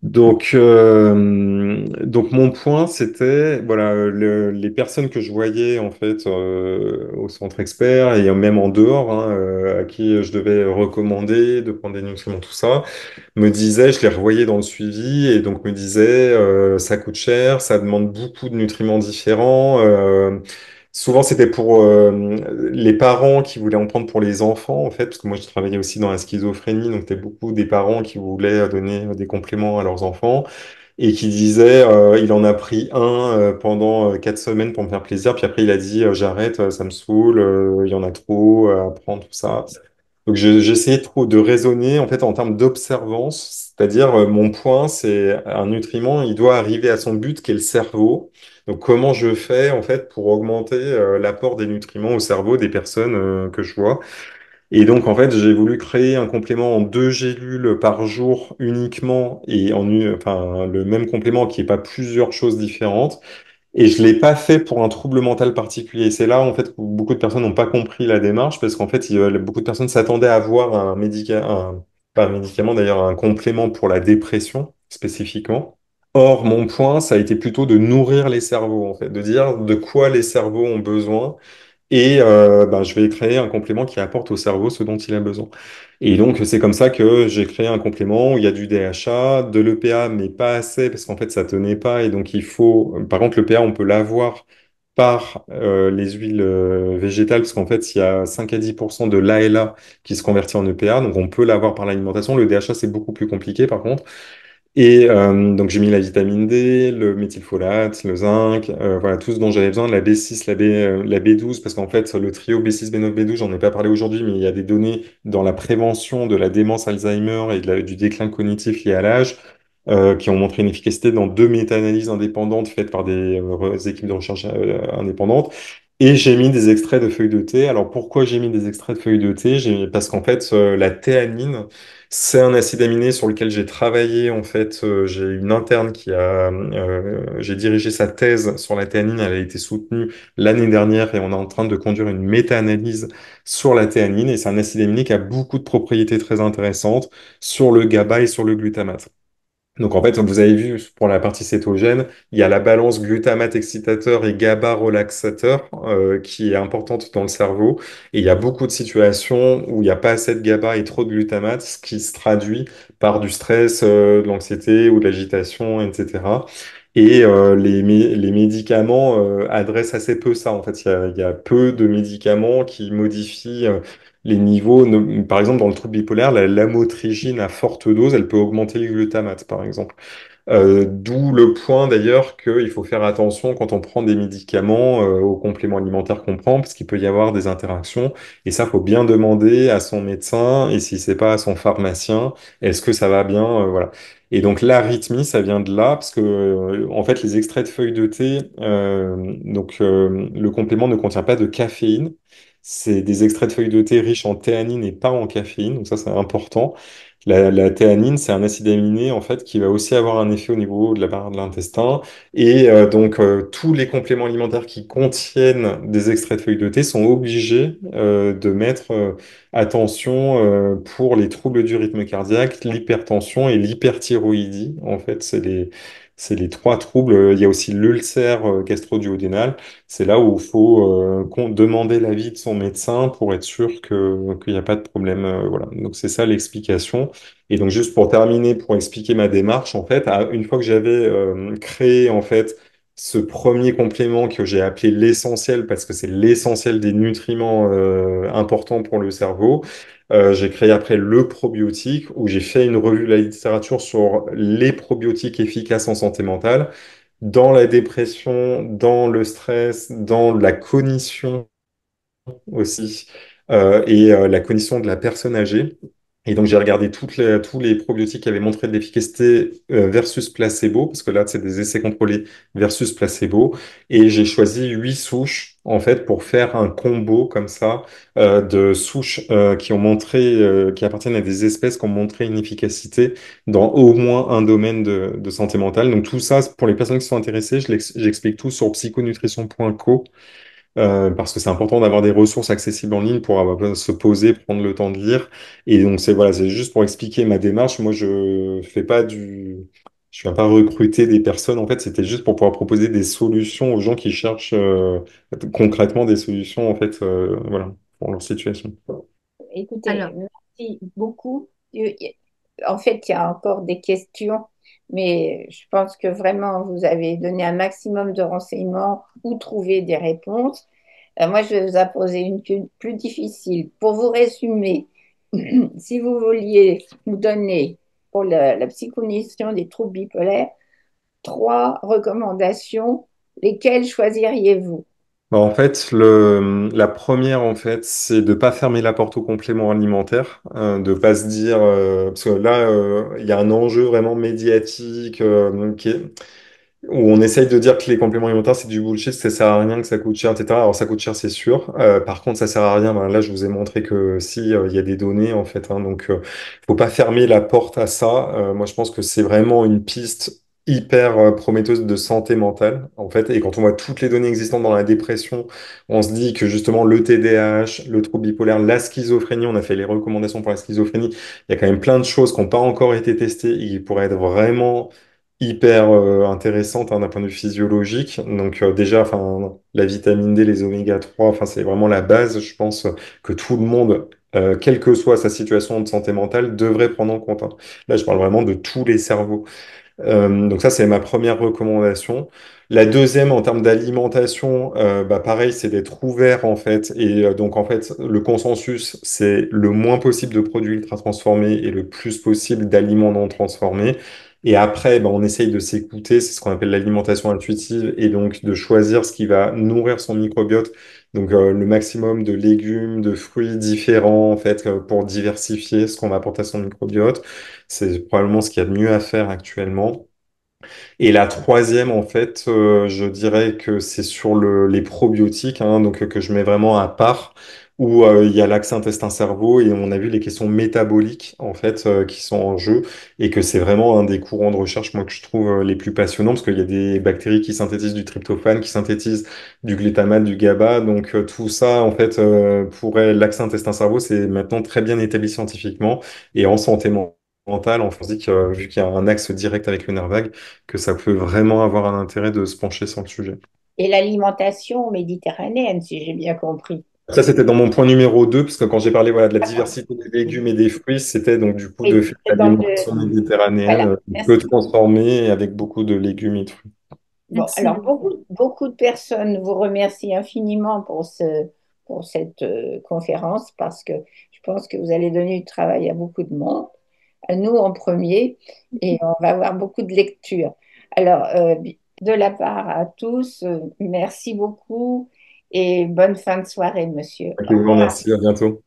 Donc mon point, c'était voilà les personnes que je voyais en fait au centre expert et même en dehors, hein, à qui je devais recommander de prendre des nutriments, tout ça, me disaient, je les revoyais dans le suivi et donc me disaient ça coûte cher, ça demande beaucoup de nutriments différents. Souvent, c'était pour les parents qui voulaient en prendre pour les enfants, en fait, parce que moi, je travaillais aussi dans la schizophrénie, donc c'était beaucoup des parents qui voulaient donner des compléments à leurs enfants et qui disaient, il en a pris un pendant 4 semaines pour me faire plaisir, puis après, il a dit, j'arrête, ça me saoule, il y en a trop à prendre, tout ça. Donc, j'essayais trop de raisonner, en fait, en termes d'observance, c'est-à-dire, mon point, c'est un nutriment, il doit arriver à son but, qui est le cerveau. Donc, comment je fais en fait pour augmenter l'apport des nutriments au cerveau des personnes que je vois? Et donc, en fait, j'ai voulu créer un complément en 2 gélules par jour uniquement et enfin, le même complément qui n'est pas plusieurs choses différentes. Et je l'ai pas fait pour un trouble mental particulier. C'est là, en fait, où beaucoup de personnes n'ont pas compris la démarche parce qu'en fait, beaucoup de personnes s'attendaient à avoir un médicament, pas un médicament d'ailleurs, un complément pour la dépression spécifiquement. Or, mon point, ça a été plutôt de nourrir les cerveaux, en fait, de dire de quoi les cerveaux ont besoin et ben, je vais créer un complément qui apporte au cerveau ce dont il a besoin. Et donc, c'est comme ça que j'ai créé un complément où il y a du DHA, de l'EPA, mais pas assez parce qu'en fait, ça tenait pas. Et donc, il faut. Par contre, l'EPA, on peut l'avoir par les huiles végétales parce qu'en fait, il y a 5 à 10% de l'ALA qui se convertit en EPA. Donc, on peut l'avoir par l'alimentation. Le DHA, c'est beaucoup plus compliqué par contre. Et donc j'ai mis la vitamine D, le méthylfolate, le zinc, voilà tout ce dont j'avais besoin, la B6, la B12, parce qu'en fait le trio B6, B9, B12, j'en ai pas parlé aujourd'hui, mais il y a des données dans la prévention de la démence Alzheimer et du déclin cognitif lié à l'âge, qui ont montré une efficacité dans 2 méta-analyses indépendantes faites par des équipes de recherche indépendantes. Et j'ai mis des extraits de feuilles de thé. Alors pourquoi j'ai mis des extraits de feuilles de thé? Parce qu'en fait, la théanine, c'est un acide aminé sur lequel j'ai travaillé. En fait, j'ai une interne j'ai dirigé sa thèse sur la théanine. Elle a été soutenue l'année dernière et on est en train de conduire une méta-analyse sur la théanine. Et c'est un acide aminé qui a beaucoup de propriétés très intéressantes sur le GABA et sur le glutamate. Donc en fait, vous avez vu pour la partie cétogène, il y a la balance glutamate excitateur et GABA relaxateur qui est importante dans le cerveau. Et il y a beaucoup de situations où il n'y a pas assez de GABA et trop de glutamate, ce qui se traduit par du stress, de l'anxiété ou de l'agitation, etc. Et les médicaments adressent assez peu ça. En fait, il y a peu de médicaments qui modifient les niveaux, par exemple, dans le trouble bipolaire, la lamotrigine à forte dose, elle peut augmenter le glutamate, par exemple. D'où le point d'ailleurs qu'il faut faire attention quand on prend des médicaments aux compléments alimentaires qu'on prend, parce qu'il peut y avoir des interactions. Et ça, faut bien demander à son médecin, et si c'est pas à son pharmacien, est-ce que ça va bien, voilà. Et donc l'arythmie, ça vient de là, parce que en fait, les extraits de feuilles de thé, le complément ne contient pas de caféine. C'est des extraits de feuilles de thé riches en théanine et pas en caféine, donc ça c'est important. La théanine, c'est un acide aminé en fait qui va aussi avoir un effet au niveau de la barrière de l'intestin. Et tous les compléments alimentaires qui contiennent des extraits de feuilles de thé sont obligés de mettre attention pour les troubles du rythme cardiaque, l'hypertension et l'hyperthyroïdie. En fait, c'est C'est les trois troubles. Il y a aussi l'ulcère gastro-duodénal. C'est là où il faut demander l'avis de son médecin pour être sûr qu'il n'y a pas de problème. Voilà. Donc c'est ça l'explication. Et donc juste pour terminer, pour expliquer ma démarche, en fait, une fois que j'avais créé en fait ce premier complément que j'ai appelé l'essentiel parce que c'est l'essentiel des nutriments importants pour le cerveau. J'ai créé après le probiotique où j'ai fait une revue de la littérature sur les probiotiques efficaces en santé mentale, dans la dépression, dans le stress, dans la cognition aussi, la cognition de la personne âgée. Et donc, j'ai regardé tous les probiotiques qui avaient montré de l'efficacité versus placebo, parce que là, c'est des essais contrôlés versus placebo. Et j'ai choisi 8 souches, en fait, pour faire un combo comme ça de souches qui ont montré, qui appartiennent à des espèces qui ont montré une efficacité dans au moins un domaine de santé mentale. Donc, tout ça, pour les personnes qui sont intéressées, j'explique tout sur psychonutrition.co parce que c'est important d'avoir des ressources accessibles en ligne pour se poser, prendre le temps de lire. Et donc, c'est juste pour expliquer ma démarche. Moi, je viens pas recruter des personnes. En fait, c'était juste pour pouvoir proposer des solutions aux gens qui cherchent concrètement des solutions, en fait, voilà, pour leur situation. Écoutez, Alors, merci beaucoup. En fait, il y a encore des questions, mais je pense que vraiment, vous avez donné un maximum de renseignements ou trouvé des réponses. Moi, je vais vous en poser une plus difficile. Pour vous résumer, si vous vouliez nous donner pour la psychognition des troubles bipolaires 3 recommandations, lesquelles choisiriez-vous? Bah, en fait, la première, en fait, c'est de pas fermer la porte aux compléments alimentaires, de pas se dire, parce que là, il y a un enjeu vraiment médiatique où on essaye de dire que les compléments alimentaires, c'est du bullshit, que ça sert à rien, que ça coûte cher, etc. Alors, ça coûte cher, c'est sûr. Par contre, ça sert à rien. Ben, là, je vous ai montré que si, il y a des données, en fait, hein. Donc, faut pas fermer la porte à ça. Moi, je pense que c'est vraiment une piste hyper prometteuse de santé mentale, en fait. Et quand on voit toutes les données existantes dans la dépression, on se dit que justement, le TDAH, le trouble bipolaire, la schizophrénie, on a fait les recommandations pour la schizophrénie. Il y a quand même plein de choses qui n'ont pas encore été testées et qui pourraient être vraiment hyper intéressante hein, d'un point de vue physiologique. Donc déjà, enfin, la vitamine D, les oméga 3 enfin, c'est vraiment la base, je pense, que tout le monde, quelle que soit sa situation de santé mentale, devrait prendre en compte, hein. Là, je parle vraiment de tous les cerveaux. Donc ça, c'est ma première recommandation. La deuxième, en termes d'alimentation, bah pareil, c'est d'être ouvert en fait. Et donc en fait, le consensus, c'est le moins possible de produits ultra transformés et le plus possible d'aliments non transformés. Et après, bah, on essaye de s'écouter, c'est ce qu'on appelle l'alimentation intuitive, et donc de choisir ce qui va nourrir son microbiote. Donc le maximum de légumes, de fruits différents en fait, pour diversifier ce qu'on va apporter à son microbiote. C'est probablement ce qu'il y a de mieux à faire actuellement. Et la troisième, en fait, je dirais que c'est sur les probiotiques, hein, donc que je mets vraiment à part, où il y a l'axe intestin-cerveau et on a vu les questions métaboliques, en fait, qui sont en jeu, et que c'est vraiment un des courants de recherche, moi, que je trouve les plus passionnants, parce qu'il y a des bactéries qui synthétisent du tryptophane, qui synthétisent du glutamate, du GABA, donc tout ça, en fait, pourrait, l'axe intestin-cerveau, c'est maintenant très bien établi scientifiquement, et en santé mentale, on se dit que vu qu'il y a un axe direct avec le nerf vague, que ça peut vraiment avoir un intérêt de se pencher sur le sujet. Et l'alimentation méditerranéenne, si j'ai bien compris. Ça, c'était dans mon point numéro 2 parce que quand j'ai parlé voilà, de la D'accord. diversité des légumes et des fruits, c'était donc du coup de Oui, faire c'est dans le... l'alimentation méditerranéenne, Voilà, peu merci. transformée avec beaucoup de légumes et de fruits. Bon, merci alors beaucoup. beaucoup de personnes vous remercient infiniment pour cette conférence parce que je pense que vous allez donner du travail à beaucoup de monde, à nous en premier, et on va avoir beaucoup de lectures. Alors, de la part à tous, merci beaucoup et bonne fin de soirée, monsieur. Ok, Au bon, revoir. merci, à bientôt.